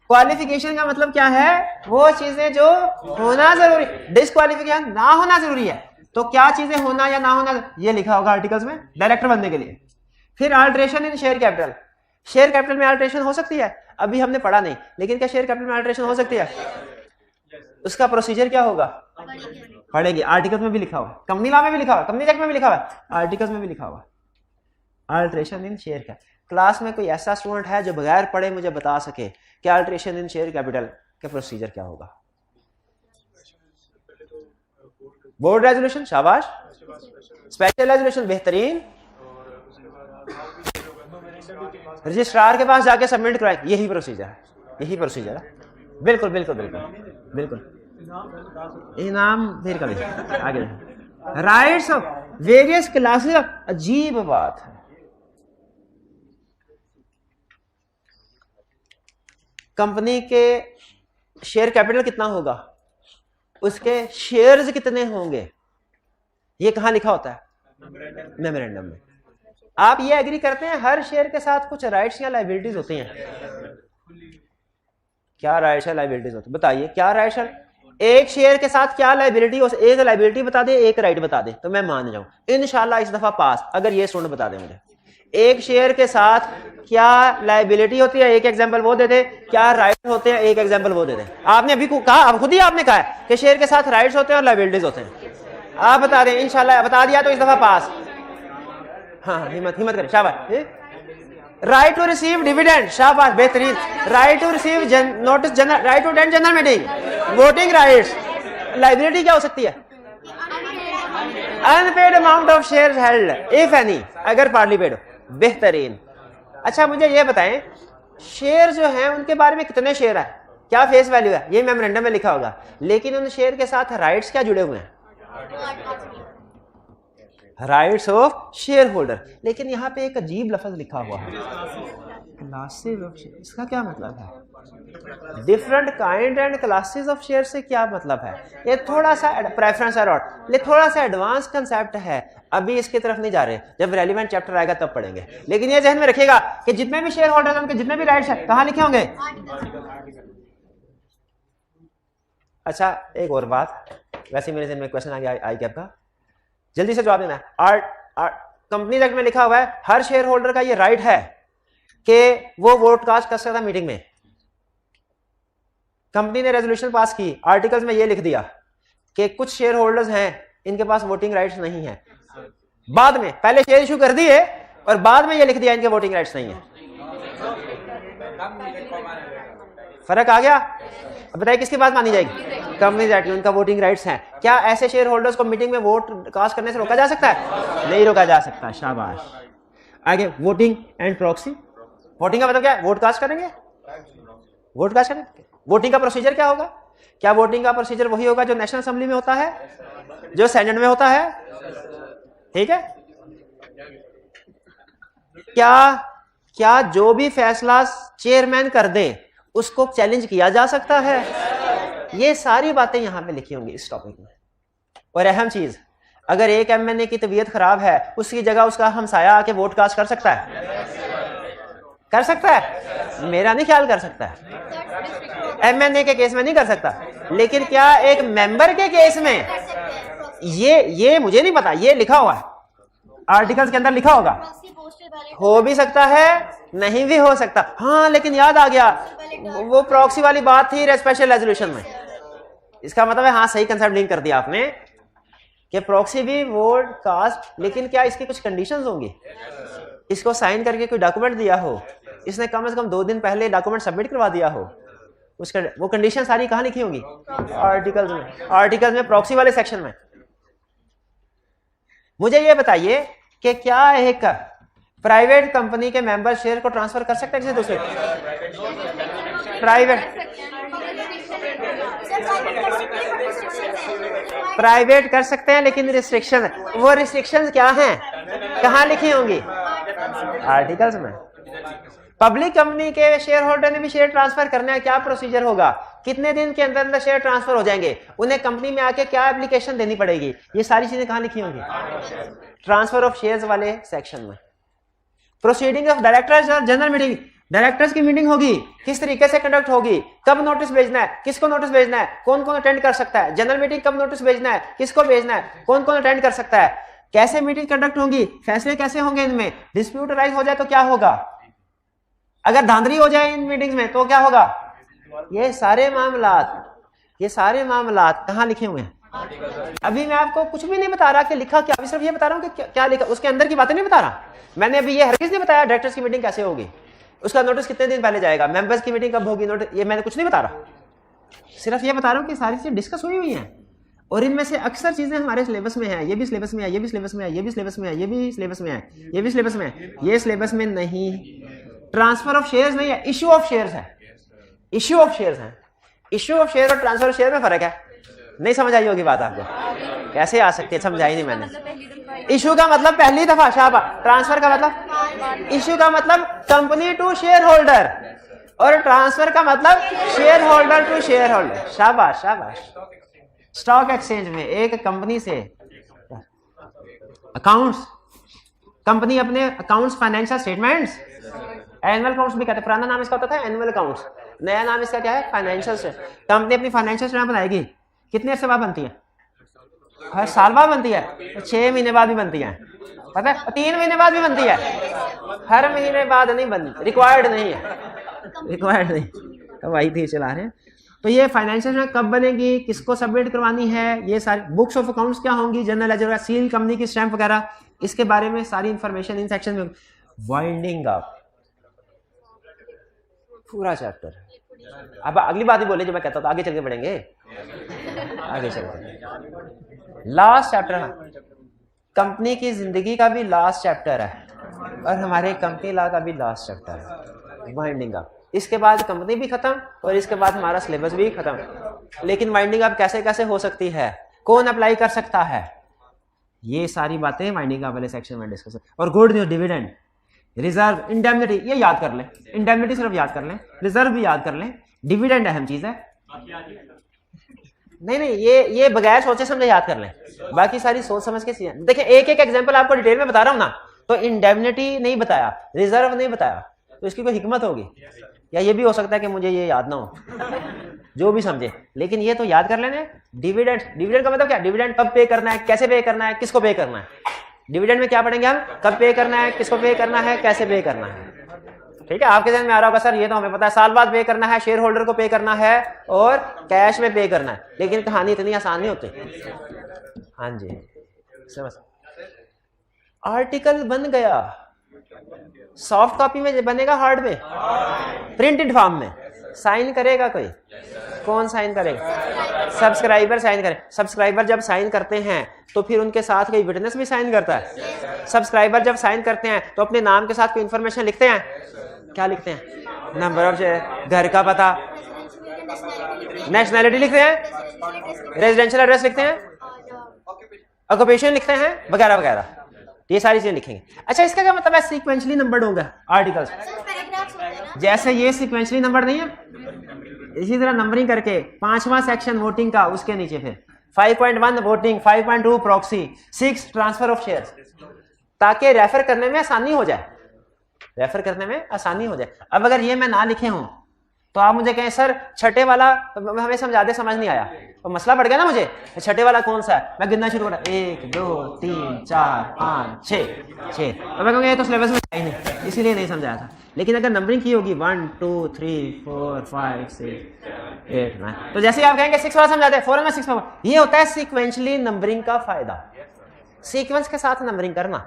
क्वालिफिकेशन का मतलब क्या है? वो चीजें जो होना जरूरी, डिसक्वालिफिकेशन ना होना जरूरी है। तो क्या चीजें होना या ना होना ये लिखा होगा आर्टिकल्स में डायरेक्टर बनने के लिए। फिर अल्टरेशन इन शेयर कैपिटल। शेयर कैपिटल में अल्टरेशन हो सकती है, अभी हमने पढ़ा नहीं, लेकिन क्या शेयर कैपिटल में अल्टरेशन हो सकती है? उसका प्रोसीजर क्या होगा? पढ़ेंगे, आर्टिकल्स में भी लिखा हुआ, कंपनी लॉ में भी लिखा हुआ, कंपनी एक्ट में भी लिखा हुआ, आर्टिकल्स में भी लिखा हुआ। अल्टरेशन इन शेयर कैपिटल। क्लास में कोई ऐसा स्टूडेंट है जो बगैर पढ़े मुझे बता सके कि अल्टरेशन इन शेयर कैपिटल का प्रोसीजर क्या होगा? बोर्ड रेजोल्यूशन, शाबाश। स्पेशल रेजोल्यूशन, बेहतरीन। रजिस्ट्रार के पास जाके सबमिट कराएं, यही प्रोसीजर है, यही प्रोसीजर है। बिल्कुल बिल्कुल बिल्कुल बिल्कुल। इनाम फिर कभी आगे। Rights of various classes of, अजीब बात है, कंपनी के शेयर कैपिटल कितना होगा, उसके शेयर्स कितने होंगे, ये कहां लिखा होता है? मेमोरेंडम में। आप ये एग्री करते हैं हर शेयर के साथ कुछ राइट्स या लायबिलिटीज होती हैं? क्या राइट्स या लायबिलिटीज होती है बताइए? क्या राइट्स है? एक शेयर के साथ क्या लायबिलिटी हो? एक लायबिलिटी बता दे, एक राइट बता दे तो मैं मान जाऊं इंशाल्लाह इस दफा पास, अगर ये स्टूडेंट बता दे मुझे एक शेयर के साथ क्या लायबिलिटी होती है, एक एग्जांपल वो दे दे, क्या राइट होते हैं, एक एग्जांपल वो दे दे। आपने अभी कहा, अब खुद ही आपने कहा है कि शेयर के साथ राइट्स होते हैं और लायबिलिटीज होते हैं। आप बता दें इंशाल्लाह, बता दिया तो इस दफा पास। हाँ हिम्मत करें, शाबाश। राइट टू रिसीव डिविडेंड, शाबाश, बेहतरीन। Right to receive notice general, right to attend general meeting, voting rights. Liability क्या हो सकती है? Unpaid amount of share held if any, अगर पार्टली पेड हो। बेहतरीन। अच्छा मुझे ये बताएं, शेयर जो हैं उनके बारे में कितने शेयर है, क्या फेस वैल्यू है, ये मेमोरेंडम में लिखा होगा, लेकिन उन शेयर के साथ राइट्स क्या जुड़े हुए हैं? Rights of share holder. लेकिन यहाँ पे एक अजीब लफ्ज लिखा हुआ है, क्लासेस ऑफ शेयर। इसका क्या मतलब है? Different kind and classes of share से क्या मतलब है? ये थोड़ा सा प्रेफरेंस अलॉट, ये थोड़ा सा एडवांस कंसेप्ट है, अभी इसकी तरफ नहीं जा रहे, जब रेलिवेंट चैप्टर आएगा तब पढ़ेंगे। लेकिन ये ज़हन में रखिएगा कि जितने भी शेयर होल्डर हैं उनके जितने भी राइट्स हैं कहाँ लिखे होंगे? अच्छा एक और बात, वैसे मेरे ज़हन में क्वेश्चन आ गया आई कैप का, जल्दी से जवाब देना है। कंपनी एक्ट में लिखा हुआ है हर शेयर होल्डर का ये राइट है कि वो वोट कास्ट कर सकता मीटिंग में। कंपनी ने रेजोल्यूशन पास की, आर्टिकल्स में ये लिख दिया कि कुछ शेयर होल्डर्स हैं इनके पास वोटिंग राइट्स नहीं है, बाद में पहले शेयर इशू कर दिए और बाद में ये लिख दिया इनके वोटिंग राइट्स नहीं है। फर्क आ गया? अब बताइए किसकी बात मानी जाएगी? कंपनी एक्ट में उनका वोटिंग राइट्स हैं। क्या ऐसे शेयर होल्डर्स को मीटिंग में वोट कास्ट करने से रोका जा सकता है? नहीं रोका जा सकता। शाबाश। आगे वोटिंग एंड प्रॉक्सी। वोटिंग का मतलब क्या है? वोट कास्ट करेंगे, वोट कास्ट करेंगे। वोटिंग का प्रोसीजर क्या होगा? क्या वोटिंग का प्रोसीजर वही होगा जो नेशनल असेंबली में होता है, जो सेनेट में होता है? ठीक है। क्या जो भी फैसला चेयरमैन कर दे उसको चैलेंज किया जा सकता है? ये सारी बातें यहां पे लिखी होंगी इस टॉपिक में। और अहम चीज, अगर एक एमएनए की तबीयत खराब है उसकी जगह उसका हमसाया आके वोट कास्ट कर सकता है? कर सकता है? मेरा नहीं ख्याल कर सकता है। एमएनए के केस में नहीं कर सकता, लेकिन क्या एक मेंबर के केस में? ये मुझे नहीं पता, ये लिखा हुआ है आर्टिकल्स के अंदर, लिखा होगा। हो भी सकता है, नहीं भी हो सकता। हाँ, लेकिन याद आ गया वो प्रॉक्सी वाली बात थी स्पेशल रेजोल्यूशन में। इसका मतलब है हाँ, सही कंसेप्ट लिंक कर दिया आपने कि प्रॉक्सी भी वोट कास्ट, लेकिन क्या इसकी कुछ कंडीशंस होंगी? इसको साइन करके कोई डॉक्यूमेंट दिया हो, इसने कम से कम 2 दिन पहले डॉक्यूमेंट सबमिट करवा दिया हो, उसका वो कंडीशन सारी कहाँ लिखी होंगी? आर्टिकल्स में। आर्टिकल्स में प्रॉक्सी वाले सेक्शन में। मुझे ये बताइए कि क्या एक प्राइवेट कंपनी के मेंबर शेयर को ट्रांसफर कर सकते हैं किसी दूसरे? प्राइवेट कर सकते हैं, लेकिन रिस्ट्रिक्शन, वो रिस्ट्रिक्शंस क्या हैं, कहाँ लिखी होंगी? आर्टिकल्स में। पब्लिक कंपनी के शेयर होल्डर ने भी शेयर ट्रांसफर करना है, क्या प्रोसीजर होगा, कितने दिन के अंदर अंदर शेयर ट्रांसफर हो जाएंगे, उन्हें कंपनी में आके क्या एप्लीकेशन देनी पड़ेगी, ये सारी चीजें कहाँ लिखी होंगी? ट्रांसफर ऑफ शेयर्स वाले सेक्शन में। प्रोसीडिंग ऑफ डायरेक्टर्स और जनरल मीटिंग, डायरेक्टर्स की मीटिंग होगी, किस तरीके से कंडक्ट होगी, कब नोटिस भेजना है, किसको नोटिस भेजना है, कौन कौन अटेंड कर सकता है, जनरल मीटिंग कब नोटिस भेजना है, किसको भेजना है, कौन कौन अटेंड कर सकता है, कैसे मीटिंग कंडक्ट होगी, फैसले कैसे होंगे इनमें, डिस्प्यूट राइज हो जाए तो क्या होगा, अगर धांधली हो जाए इन मीटिंग्स में तो क्या होगा? ये सारे मामलात कहाँ लिखे हुए हैं? अभी मैं आपको कुछ भी नहीं बता रहा कि लिखा क्या, अभी सिर्फ ये बता रहा हूँ कि क्या लिखा, उसके अंदर की बातें नहीं बता रहा। मैंने अभी ये हरगिज़ नहीं बताया डायरेक्टर्स की मीटिंग कैसे होगी, उसका नोटिस कितने दिन पहले जाएगा, मेंबर्स की मीटिंग कब होगी, नोटिस, ये मैंने कुछ नहीं बता रहा। सिर्फ ये बता रहा हूँ कि सारी चीजें डिस्कस हुई हुई हैं और इनमें से अक्सर चीजें हमारे सिलेबस में है, ये भी सिलेबस में है, ये भी सिलेबस में है, ये भी सिलेबस में है, ये भी सिलेबस में है, ये भी सिलेबस में है, ये सिलेबस में नहीं। ट्रांसफर ऑफ शेयर्स नहीं है, इश्यू ऑफ शेयर्स है, इश्यू ऑफ शेयर्स है। इश्यू ऑफ शेयर और ट्रांसफर ऑफ शेयर में फर्क है। नहीं समझ आई होगी बात आपको? कैसे आ सकती है, समझाई नहीं मैंने। इशू का मतलब पहली दफा, शाबाश। ट्रांसफर का मतलब, इशू का मतलब कंपनी टू शेयर होल्डर और ट्रांसफर का मतलब share holder to share holder. शाबाश शाबाश। स्टॉक एक्सचेंज में एक कंपनी से अकाउंट्स, कंपनी अपने accounts, financial statements, annual accounts भी कहते हैं, पुराना नाम इसका होता था एनुअल अकाउंट्स, नया नाम इसका क्या है? Financial statement. कंपनी अपनी फाइनेंशियल स्टेटमेंट बनाएगी, कितने अरसे बाद बनती है? हर साल बाद बनती है, 6 महीने बाद भी बनती है, पता है, 3 महीने बाद भी बनती है, हर महीने बाद नहीं बनती, रिक्वायर्ड नहीं है, रिक्वायर्ड नहीं। अब वही थी चला रहे हैं। तो ये फाइनेंशियल स्टेटमेंट कब बनेगी, किसको सबमिट करवानी है, ये सारी बुक्स ऑफ अकाउंट्स क्या होंगी, जनरल लेजर, सील, कंपनी की स्टैंप वगैरह, इसके बारे में सारी इंफॉर्मेशन इन सेक्शन में। वाइंडिंग अप पूरा चैप्टर। अब अगली बात ही बोले जो मैं कहता था, आगे चल के बढ़ेंगे, आगे चलते। लास्ट चैप्टर है कंपनी की जिंदगी का भी लास्ट चैप्टर है और हमारे कंपनी लॉ का भी लास्ट चैप्टर है, वाइंडिंग अप। इसके बाद कंपनी भी खत्म और इसके बाद हमारा सिलेबस भी खत्म। लेकिन वाइंडिंग अप कैसे कैसे हो सकती है, कौन अप्लाई कर सकता है, ये सारी बातें वाइंडिंग अप वाले सेक्शन में डिस्कस। और good news, dividend, reserve, indemnity, ये याद कर लें, इंडेमनिटी सिर्फ याद कर लें, रिजर्व भी याद कर लें, डिविडेंड अहम चीज है। नहीं ये बगैर सोचे समझे याद कर लें, बाकी सारी सोच समझ के चीजें। देखिए एक एक एग्जांपल आपको डिटेल में बता रहा हूं ना, तो इंडेमनिटी नहीं बताया, रिजर्व नहीं बताया, तो इसकी कोई हिकमत होगी? या ये भी हो सकता है कि मुझे ये याद ना हो, जो भी समझे, लेकिन ये तो याद कर लेने। डिविडेंड, डिविडेंड का मतलब क्या, डिविडेंड कब पे करना है, कैसे पे करना है, किसको पे करना है। डिविडेंड में क्या पढ़ेंगे हम, कब पे करना है, किसको पे करना है, कैसे पे करना है। ठीक है, आपके ध्यान में आ रहा होगा सर ये तो हमें पता है, साल बाद पे करना है, शेयर होल्डर को पे करना है और कैश में पे करना है, लेकिन कहानी इतनी आसान नहीं होती। हाँ जी समझ, आर्टिकल बन गया, सॉफ्ट कॉपी में बनेगा, हार्ड में, प्रिंटेड फॉर्म में, साइन करेगा कोई? कौन साइन करेगा? सब्सक्राइबर साइन करे। सब्सक्राइबर जब साइन करते हैं तो फिर उनके साथ कोई विटनेस भी साइन करता है। सब्सक्राइबर जब साइन करते हैं तो अपने नाम के साथ कोई इंफॉर्मेशन लिखते हैं, क्या लिखते हैं? नंबर ऑफ शेयर, घर का पता, नेशनैलिटी लिखते हैं, रेजिडेंशियल एड्रेस लिखते हैं, ऑक्यूपेशन लिखते हैं, वगैरह वगैरह, ये सारी चीजें लिखेंगे। अच्छा इसका क्या मतलब है? सीक्वेंशली नंबर्ड होंगे आर्टिकल्स, जैसे ये सीक्वेंशली नंबर नहीं है, इसी तरह नंबरिंग करके 5वां सेक्शन वोटिंग का, उसके नीचे फिर 5.1 voting, 5.2 proxy, 6 transfer of shares, ताकि रेफर करने में आसानी हो जाए, रेफर करने में आसानी हो जाए। अब अगर ये मैं ना लिखे हूं तो आप मुझे कहें सर छठे वाला हमें समझा दे, समझ नहीं आया, तो मसला बढ़ गया ना मुझे, छठे वाला कौन सा है? मैं गिनना शुरू करा, 1 2 3 4 5 6 6, अब मैं कहूँगा ये तो सिलेबस में है नहीं, इसीलिए नहीं समझाया था। लेकिन अगर नंबरिंग की होगी 1 2 3 4 5 6 8 9, तो जैसे आप कहेंगे 6 वाला समझाते हैं, फौरन में 6 वाला, ये होता है सीक्वेंशली नंबरिंग का फायदा, सीक्वेंस के साथ नंबरिंग करना।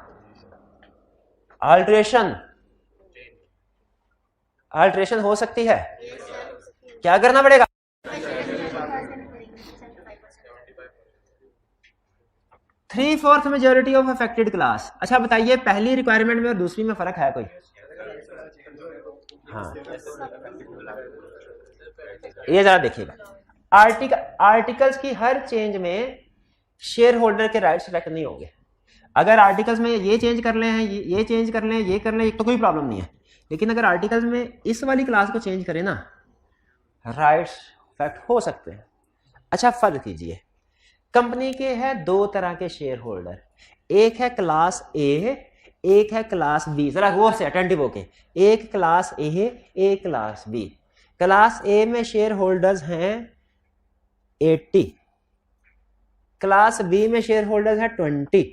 अल्ट्रेशन हो सकती है, क्या करना पड़ेगा? Three fourth majority of affected class. अच्छा बताइए पहली रिक्वायरमेंट में और दूसरी में फर्क है कोई? हाँ ये जरा देखिएगा, आर्टिकल्स की हर चेंज में शेयर होल्डर के राइट्स इफेक्ट नहीं होंगे। अगर आर्टिकल्स में ये चेंज कर ले हैं, ये चेंज कर ले, ये कर ले, तो कोई प्रॉब्लम नहीं है, लेकिन अगर आर्टिकल्स में इस वाली क्लास को चेंज करें ना, राइट्स इफेक्ट हो सकते हैं। अच्छा फर्क कीजिए, कंपनी के हैं 2 तरह के शेयर होल्डर, एक है क्लास ए, एक है क्लास बी। जरा गौर से अटेंटिव होके, एक क्लास ए, एक क्लास बी। क्लास ए में शेयर होल्डर्स हैं 80, क्लास बी में शेयर होल्डर्स हैं 20।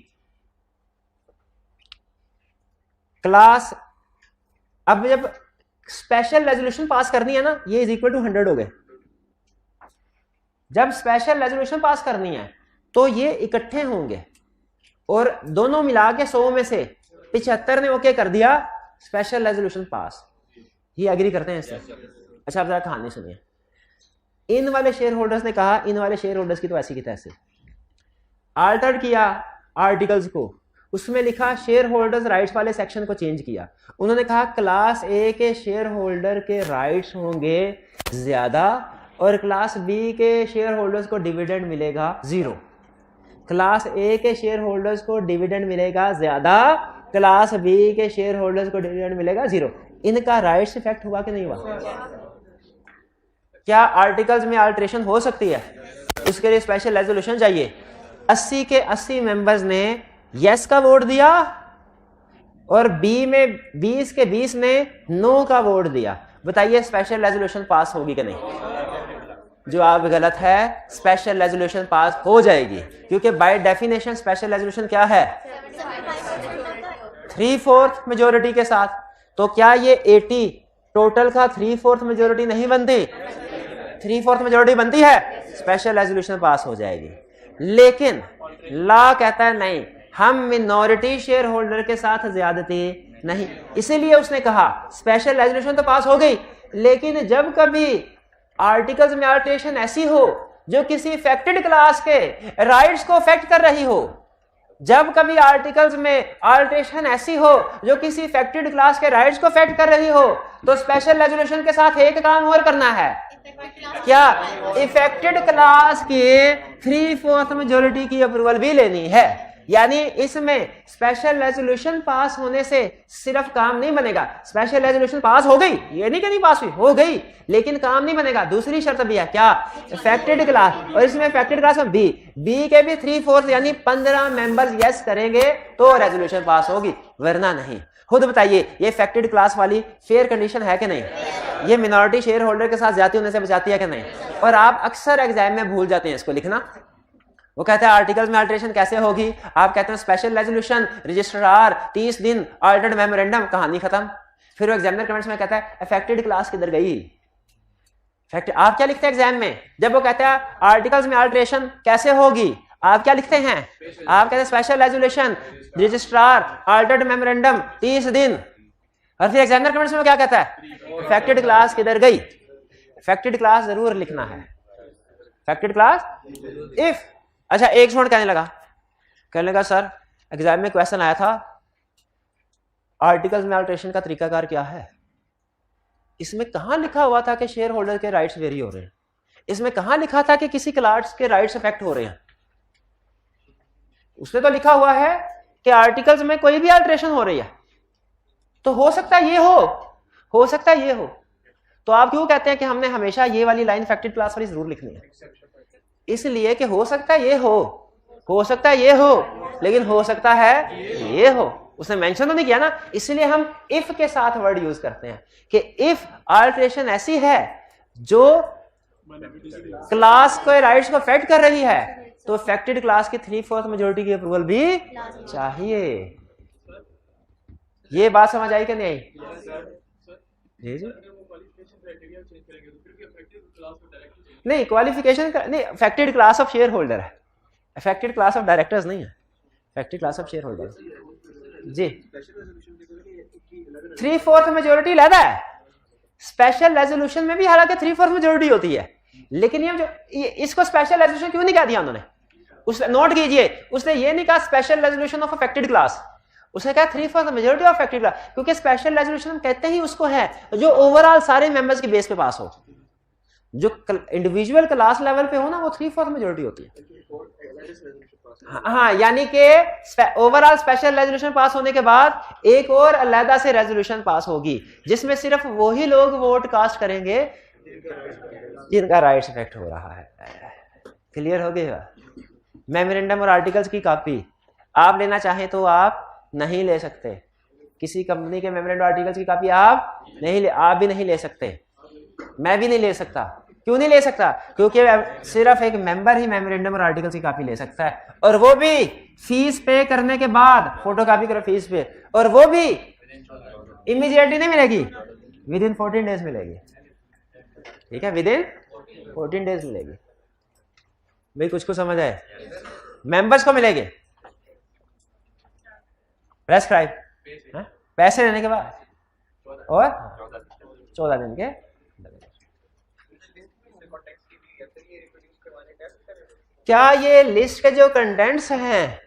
क्लास, अब जब स्पेशल रेजोल्यूशन पास करनी है ना, ये इज इक्वल टू 100 हो गए। जब स्पेशल रेजोल्यूशन पास करनी है तो ये इकट्ठे होंगे और दोनों मिला के 100 में से 75 ने ओके कर दिया, स्पेशल रेजोल्यूशन पास। ये एग्री करते हैं इससे? अच्छा आप जरा कहानी सुनिए, इन वाले शेयर होल्डर्स ने कहा, इन वाले शेयर होल्डर्स की तो ऐसी की तैसी, आल्टर किया आर्टिकल्स को, उसमें लिखा शेयर होल्डर्स राइट्स वाले सेक्शन को चेंज किया। उन्होंने कहा क्लास ए के शेयर होल्डर के राइट्स होंगे ज्यादा और क्लास बी के शेयर होल्डर्स को डिविडेंड मिलेगा 0। क्लास ए के शेयर होल्डर्स को डिविडेंड मिलेगा ज्यादा, क्लास बी के शेयर होल्डर्स को डिविडेंड मिलेगा 0। इनका राइट्स इफेक्ट हुआ कि नहीं हुआ? क्या आर्टिकल्स में अल्टरेशन हो सकती है? उसके लिए स्पेशल रेजोल्यूशन चाहिए। 80 के 80 मेंबर्स ने यस का वोट दिया और बी में 20 के 20 ने नो का वोट दिया। बताइए स्पेशल रेजोल्यूशन पास होगी कि नहीं? जवाब गलत है, स्पेशल रेजोल्यूशन पास हो जाएगी, क्योंकि बाय डेफिनेशन स्पेशल रेजोल्यूशन क्या है? 3/4 मेजोरिटी के साथ। तो क्या ये 80 टोटल का 3/4 मेजोरिटी नहीं बनती? 3/4 मेजोरिटी बनती है, स्पेशल रेजोल्यूशन पास हो जाएगी। लेकिन लॉ कहता है नहीं, हम मिनॉरिटी शेयर होल्डर के साथ ज्यादती नहीं, इसीलिए उसने कहा स्पेशल रेजोल्यूशन तो पास हो गई, लेकिन जब कभी आर्टिकल्स में अल्टरेशन ऐसी हो जो किसी अफेक्टेड क्लास के राइट्स को अफेक्ट कर रही हो, जब कभी आर्टिकल्स में अल्टरेशन ऐसी हो जो किसी अफेक्टेड क्लास के राइट्स को अफेक्ट कर रही हो, तो स्पेशल रेजोल्यूशन के साथ एक काम और करना है, क्या? इफेक्टेड क्लास के 3/4 मेजोरिटी की अप्रूवल भी लेनी है। यानी इसमें स्पेशल रेजोल्यूशन पास होने से सिर्फ काम नहीं बनेगा, स्पेशल रेजोल्यूशन पास हो गई, ये नहीं कि नहीं पास हुई, हो गई, लेकिन काम नहीं बनेगा। दूसरी शर्त भी है, क्या? इफेक्टेड क्लास, और इसमें इफेक्टेड क्लास में बी के भी 3/4 यानी 15 मेंबर्स यस करेंगे तो रेजोल्यूशन पास होगी, वरना नहीं। खुद बताइए ये इफेक्टेड क्लास वाली फेयर कंडीशन है कि नहीं? ये मिनॉरिटी शेयर होल्डर के साथ ज्यादती होने से बचाती है कि नहीं? और आप अक्सर एग्जाम में भूल जाते हैं इसको लिखना। वो कहते हैं आर्टिकल्स में अल्टरेशन कैसे होगी, आप कहते हैं स्पेशल रेजोल्यूशन, रजिस्ट्रार 30 दिन, अल्टर्ड मेमोरेंडम, कहानी खत्म। फिर वो एग्जामिनर कमेंट्स में कहता है अफेक्टेड क्लास किधर गई। आप क्या लिखते हैं एग्जाम में जब वो कहता है आर्टिकल्स में अल्टरेशन कैसे होगी, आप क्या लिखते हैं? आप कहते हैं special resolution registrar Altered memorandum 30 दिन। और फिर एग्जामिनर कमेंट्स में क्या कहता है अफेक्टेड क्लास किधर गई। अफेक्टेड क्लास जरूर लिखना है, अफेक्टेड क्लास इफ। अच्छा एक स्टूडेंट कहने लगा सर एग्जाम में क्वेश्चन आया था आर्टिकल्स में अल्टरेशन का तरीकाकार क्या है, इसमें कहां लिखा हुआ था कि शेयर होल्डर के राइट्स वेरी हो रहे हैं, इसमें कहां लिखा था कि किसी क्लास के राइट्स अफेक्ट हो रहे हैं। उसने तो लिखा हुआ है कि आर्टिकल्स में कोई भी अल्टरेशन हो रही है, तो हो सकता है ये हो सकता है ये हो। तो आप क्यों कहते हैं कि हमने हमेशा ये वाली लाइन अफेक्टेड क्लास वाली जरूर लिखनी है? इसलिए कि हो सकता है ये हो सकता है ये हो, लेकिन हो सकता है ये हो। उसने मेंशन तो नहीं किया ना, इसलिए हम इफ के साथ वर्ड यूज करते हैं कि इफ अल्टरेशन ऐसी है जो क्लास के राइट्स को अफेक्ट कर रही है तो अफेक्टेड क्लास की 3/4 मेजोरिटी की अप्रूवल भी चाहिए। ये बात समझ आई कि नहीं आई? जी जी नहीं, क्वालिफिकेशन नहीं, affected class of share holder है, अफेक्टेड क्लास ऑफ डायरेक्टर्स नहीं है, affected class of share holder. जी 3/4 मेजोरिटी लेता है। स्पेशल रेजोल्यूशन में भी हालांकि 3/4 मेजोरिटी होती है, लेकिन ये इसको स्पेशल रेजोल्यूशन क्यों नहीं कह दिया उन्होंने? उसने नोट कीजिए, उसने ये नहीं कहा special resolution of affected class, उसने कहा 3/4 मेजोरिटी ऑफ अफेक्टेड क्लास, क्योंकि स्पेशल रेजोल्यूशन हम कहते ही उसको है जो ओवरऑल सारे मेंबर्स के बेस पे पास हो। जो इंडिविजुअल क्लास लेवल पे हो ना वो 3/4 मेजोरिटी होती है। हाँ, यानी कि ओवरऑल स्पेशल रेजोल्यूशन पास होने के बाद एक और अलहदा से रेजोल्यूशन पास होगी जिसमें सिर्फ वही लोग वोट कास्ट करेंगे जिनका राइट्स अफेक्ट हो रहा है। क्लियर हो गया? मेमोरेंडम और आर्टिकल्स की कॉपी आप लेना चाहें तो आप नहीं ले सकते, किसी कंपनी के मेमोरेंडम आर्टिकल्स की कॉपी आप भी नहीं ले सकते, मैं भी नहीं ले सकता। क्यों नहीं ले सकता? क्योंकि सिर्फ एक मेंबर ही मेमोरेंडम और आर्टिकल्स की कॉपी ले सकता है, और वो भी फीस पे करने के बाद, फोटो कॉपी करो फीस पे, और वो भी इमीडिएटली नहीं मिलेगी, विद इन 14 डेज मिलेगी। ठीक है, विद इन 14 डेज मिलेगी। भाई कुछ समझ आए? मेंबर्स को मिलेगी प्रेस्क्राइब पैसे लेने के बाद और 14 दिन के। क्या ये लिस्ट के जो कंटेंट्स हैं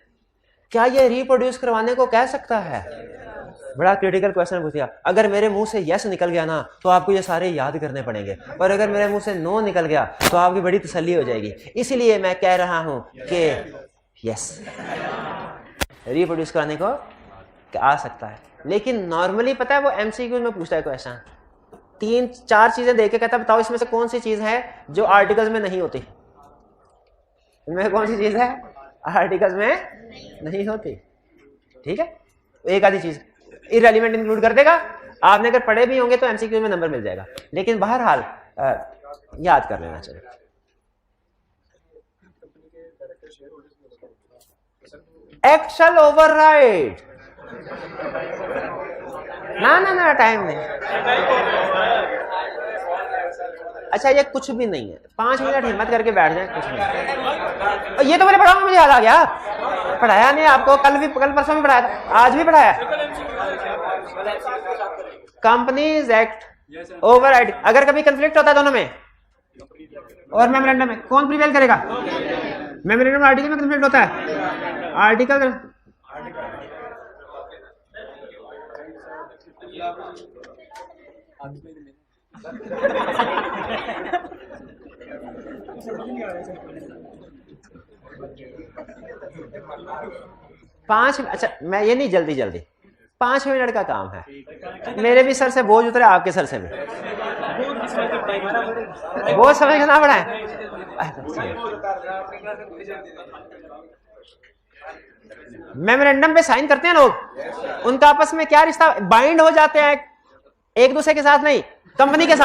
क्या ये रिप्रोड्यूस करवाने को कह सकता है? बड़ा क्रिटिकल क्वेश्चन पूछ दिया। अगर मेरे मुंह से यस निकल गया ना तो आपको ये सारे याद करने पड़ेंगे, और अगर मेरे मुंह से नो निकल गया तो आपकी बड़ी तसल्ली हो जाएगी। इसलिए मैं कह रहा हूं कि यस, रिप्रोड्यूस कराने को आ सकता है। लेकिन नॉर्मली पता है वो एमसीक्यू में पूछता है क्वेश्चन, 3-4 चीजें देके कहता है बताओ इसमें से कौन सी चीज है जो आर्टिकल्स में नहीं होती। इनमें कौन सी चीज है आर्टिकल्स में नहीं होती? ठीक है, एक आधी चीज इररिलेवेंट इंक्लूड कर देगा। आपने अगर पढ़े भी होंगे तो एमसीक्यू में नंबर मिल जाएगा, लेकिन बहरहाल याद कर लेना चाहिए। एक्चुअल ओवरराइड ना टाइम नहीं। अच्छा ये कुछ भी नहीं है, 5 मिनट हिम्मत करके बैठ जाए, कुछ नहीं। और ये तो मैंने पढ़ा, मुझे याद आ गया। पढ़ाया नहीं आपको? कल परसों भी पढ़ाया था, आज भी पढ़ाया। कंपनीज एक्ट ओवरराइड, अगर कभी कंफ्लिक्ट होता है दोनों में और मेमोरेंडम में, कौन प्रिवेल करेगा? मेमोरेंडम आर्टिकल में कंफ्लिक्ट होता है, आर्टिकल पांच। अच्छा मैं ये नहीं, जल्दी 5 मिनट का काम है। मेरे भी सर से बोझ उतरे, आपके सर से भी बोझ समझना पड़ा है। मेमोरेंडम पे साइन करते हैं लोग, उनका आपस में क्या रिश्ता, बाइंड हो जाते हैं एक दूसरे के साथ नहीं, कंपनी के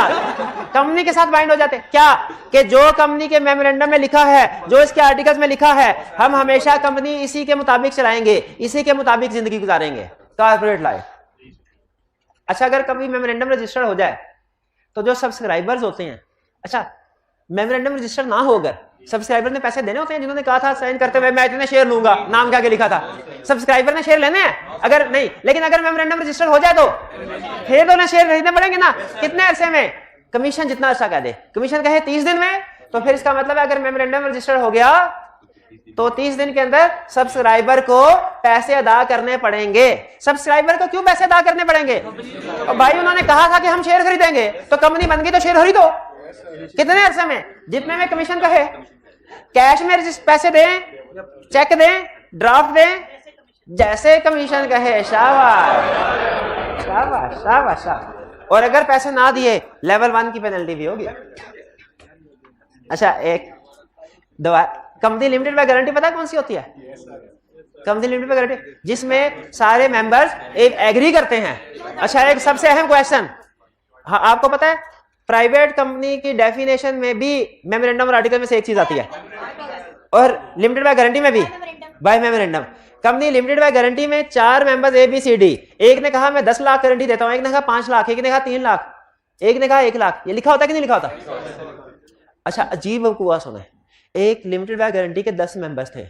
साथ बाइंड हो जाते हैं। क्या कि जो कंपनी के मेमोरेंडम में लिखा है, जो इसके आर्टिकल्स में लिखा है, हम हमेशा कंपनी इसी के मुताबिक चलाएंगे, इसी के मुताबिक जिंदगी गुजारेंगे, कॉर्पोरेट लाइफ। अच्छा अगर कभी मेमोरेंडम रजिस्टर्ड हो जाए तो जो सब्सक्राइबर्स होते हैं, अच्छा मेमोरेंडम रजिस्टर ना हो, अगर सब्सक्राइबर ने पैसे देने होते हैं, जिन्होंने कहा था साइन करते हुए मैं इतने शेयर लूंगा, नाम क्या लिखा था, सब्सक्राइबर ने शेयर लेने हैं, अगर नहीं, लेकिन अगर मेमोरेंडम रजिस्टर हो जाए तो फिर तो उन्हें शेयर खरीदने पड़ेंगे ना। कितने अरसे में? कमीशन जितना अर्सा कह दे, कमीशन कहे 30 दिन में, तो फिर इसका मतलब है अगर मेमोरेंडम रजिस्टर हो गया तो 30 दिन के अंदर सब्सक्राइबर को पैसे अदा करने पड़ेंगे। सब्सक्राइबर को क्यों पैसे अदा करने पड़ेंगे? और भाई उन्होंने कहा था कि हम शेयर खरीदेंगे, तो कंपनी बन गई तो शेयर खरीदो। कितने अरसे में? जितने में कमीशन कहे। कैश में पैसे दें, चेक दें, ड्राफ्ट दें, जैसे कमीशन कहे। शाबाश शाबाश शाबाश शाबाश। और अगर पैसे ना दिए लेवल 1 की पेनल्टी भी होगी। अच्छा एक दवा कंपनी लिमिटेड बाय गारंटी पता कौन सी होती है? कंपनी लिमिटेड बाय गारंटी जिसमें सारे मेंबर्स एक एग्री करते हैं। अच्छा एक सबसे अहम क्वेश्चन, हाँ आपको पता है प्राइवेट कंपनी की डेफिनेशन में भी मेमोरेंडम और आर्टिकल में से एक चीज आती है, और लिमिटेड बाय गारंटी में भी by memorandum. Company limited by guarantee में 4 मेंबर्स ABCD, एक ने कहा मैं 10 लाख गारंटी देता हूं, एक ने कहा 5 लाख, एक ने कहा 3 लाख, एक ने कहा 1 लाख। ये लिखा होता है कि नहीं लिखा होता? अच्छा अजीब हुआ सुने, एक लिमिटेड बाय गारंटी के 10 मेंबर्स थे,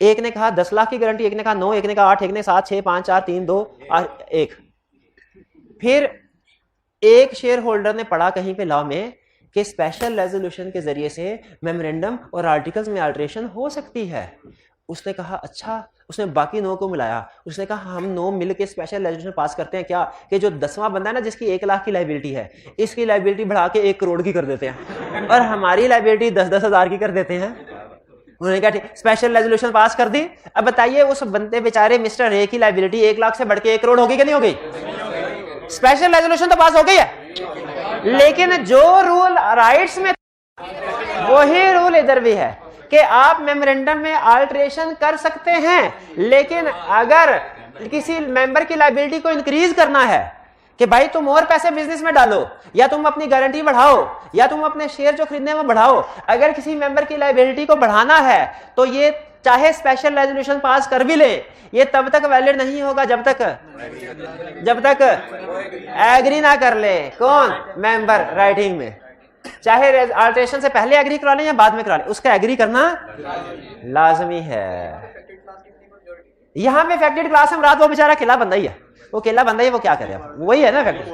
एक ने कहा 10 लाख की गारंटी, एक ने कहा 9, एक ने कहा 8, एक ने 7, 6, 5, 4, 3, 2, 1। फिर एक शेयर होल्डर ने पढ़ा कहीं पे लॉ में कि स्पेशल रेजोल्यूशन के जरिए से मेमोरेंडम और आर्टिकल्स में अल्टरेशन हो सकती है। उसने कहा अच्छा, उसने बाकी 9 को मिलाया, उसने कहा हम 9 मिल के स्पेशल रेजोल्यूशन पास करते हैं क्या कि जो 10वां बंदा है ना जिसकी 1 लाख की लायबिलिटी है, इसकी लायबिलिटी बढ़ा के 1 करोड़ की कर देते हैं और हमारी लायबिलिटी 10-10 हजार की कर देते हैं। उन्होंने कहा ठीक, स्पेशल रेजोल्यूशन पास कर दी। अब बताइए उस बंदे बेचारे मिस्टर ए की लायबिलिटी 1 लाख से बढ़ के 1 करोड़ होगी कि नहीं होगी? स्पेशल रेजोल्यूशन तो पास हो गई है, लेकिन जो रूल राइट्स में वही रूल इधर भी है कि आप मेमोरेंडम में अल्टरेशन कर सकते हैं, लेकिन अगर किसी मेंबर की लायबिलिटी को इंक्रीज करना है कि भाई तुम और पैसे बिजनेस में डालो, या तुम अपनी गारंटी बढ़ाओ, या तुम अपने शेयर जो खरीदने में बढ़ाओ, अगर किसी मेंबर की लायबिलिटी को बढ़ाना है तो ये चाहे स्पेशल रेजोल्यूशन पास कर भी ले, ये तब तक वैलिड नहीं होगा जब तक एग्री ना कर ले कौन? मेंबर राइटिंग में। चाहे अल्टरेशन से पहले एग्री करा लें या बाद में करा लें, उसका एग्री करना लाजमी है। यहां पे इफेक्टेड क्लास हम रात, वो बेचारा अकेला बंदा ही है, वो अकेला बंदा ही, वो क्या करे, वही है ना इफेक्टेड।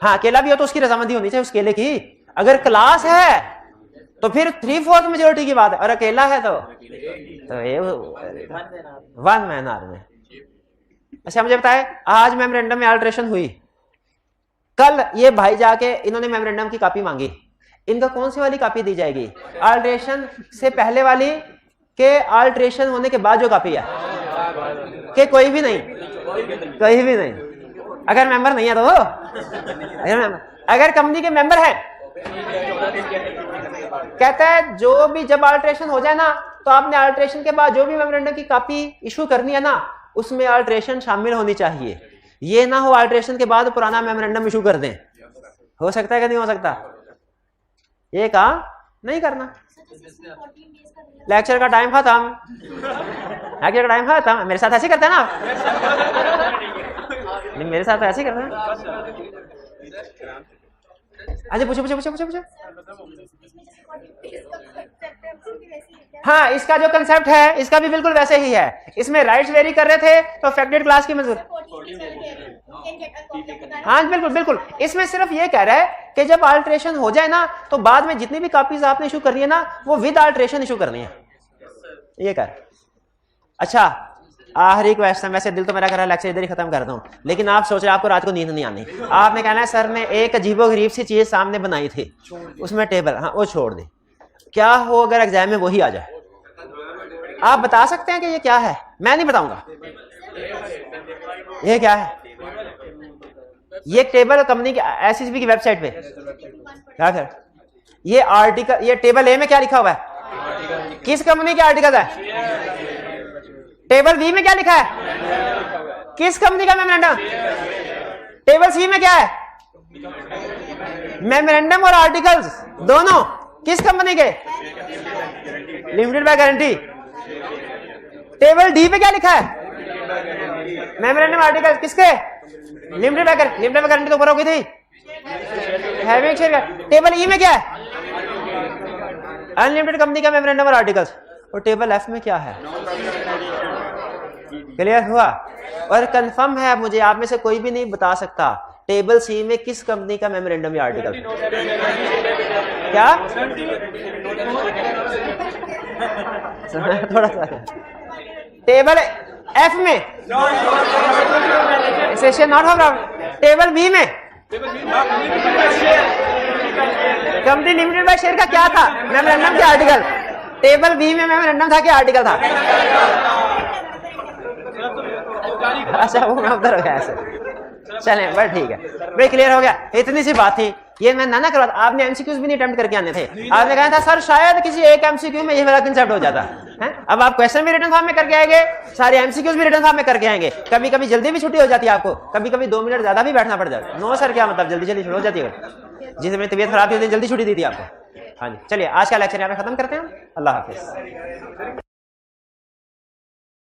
हाँ अकेला भी हो तो उसकी रजामंदी होनी चाहिए उस केले की। अगर क्लास है तो फिर 3/4 मेजोरिटी की बात है, और अकेला है तो ये 1 मैन आर्मी। अच्छा मुझे बताए आज मेमोरेंडम में अल्टरेशन हुई, कल ये भाई जाके इन्होंने मेमोरेंडम की कॉपी मांगी, इनका कौन सी वाली कॉपी दी जाएगी? अल्टरेशन से पहले वाली के अल्टरेशन होने के बाद जो कॉपी है? कि कोई भी नहीं? कोई भी नहीं। अगर मेंबर नहीं है तो अगर कंपनी के मेंबर है कहता है जो भी जब अल्टरेशन हो जाए ना तो आपने अल्टरेशन के बाद जो भी मेमोरेंडम की कॉपी इशू करनी है ना उसमें अल्टरेशन शामिल होनी चाहिए। ये ना हो अल्टरेशन के बाद पुराना मेमोरेंडम इशू कर दें। हो सकता है कि नहीं हो सकता? ये काम नहीं करना। लेक्चर का टाइम खत्म, लेक्चर का टाइम खत्म। मेरे साथ ऐसे करते हैं ना आप? नहीं मेरे साथ ऐसे करते हैं। अच्छा पूछो। हाँ इसका जो कंसेप्ट है इसका भी बिल्कुल वैसे ही है। इसमें राइट्स वेरी कर रहे थे तो अफेक्टेड क्लास की मंजूर। हाँ बिल्कुल। इसमें सिर्फ ये कह रहा है कि जब अल्टरेशन हो जाए ना तो बाद में जितनी भी कॉपीज आपने इशू करनी है ना वो विद अल्टरेशन इशू करनी है, ये कर। अच्छा आखिरी क्वेश्चन, वैसे दिल तो मेरा कर रहा है लेक्चर इधर ही खत्म कर दूं, लेकिन आप सोच रहे आपको रात को नींद नहीं आनी। आपने कहना है सर ने एक अजीबोगरीब सी चीज सामने बनाई थी, उसमें टेबल, हाँ वो छोड़ दी। क्या हो अगर एग्जाम में वही आ जाए? आप बता सकते हैं कि ये क्या है? मैं नहीं बताऊंगा ये क्या है। ये टेबल कंपनी की एसएसबी की वेबसाइट पे क्या है? ये आर्टिकल, ये टेबल ए में क्या लिखा हुआ है? किस कंपनी के आर्टिकल है? टेबल बी में क्या लिखा है? किस कंपनी का मेमोरेंडम? टेबल सी में क्या है? मेमोरेंडम और आर्टिकल्स दोनों किस कंपनी के? Limited by guarantee. Table D पे क्या लिखा है? मेमोरेंडम आर्टिकल किसके? लिमिटेड बाय गारंटी तो ऊपर हो गई थी। हैविंग शेयर टेबल ई में क्या है? अनलिमिटेड कंपनी का मेमोरेंडम और आर्टिकल्स। और टेबल एफ में क्या है? क्लियर हुआ? और कंफर्म है मुझे आप में से कोई भी नहीं बता सकता टेबल सी में किस कंपनी का मेमोरेंडम या आर्टिकल? क्या? थोड़ा सा टेबल एफ में सेशन नॉट हो रहा। टेबल बी में कंपनी लिमिटेड बाय शेयर का क्या था? मेमोरेंडम के आर्टिकल। टेबल बी में मेमोरेंडम था कि आर्टिकल था? अच्छा वो मैं उधर हो गया ऐसे। चलें बस ठीक है भाई, क्लियर हो गया। इतनी सी बात थी, ये मैं ना करवा। आपने एमसीक्यूज भी नहीं अटेम्प्ट करके आने थे। आपने कहा था सर शायद किसी एक एमसीक्यू में ये वाला कंसेप्ट हो जाता है। अब आप क्वेश्चन भी रिटन फॉर्म में करके आएंगे, सारे एमसीक्यूज भी रिटन फॉर्म में करके आएंगे। कभी कभी जल्दी भी छुट्टी हो जाती है आपको, कभी कभी 2 मिनट ज्यादा भी बैठना पड़ जाता है। नो सर क्या मतलब जल्दी जल्दी हो जाती है? जिस दिन तबीयत खराब थी उस दिन जल्दी छुट्टी दी थी आपको। हाँ जी चलिए आज का लेक्चर यहाँ पे खत्म करते हैं। अल्लाह हाफिज।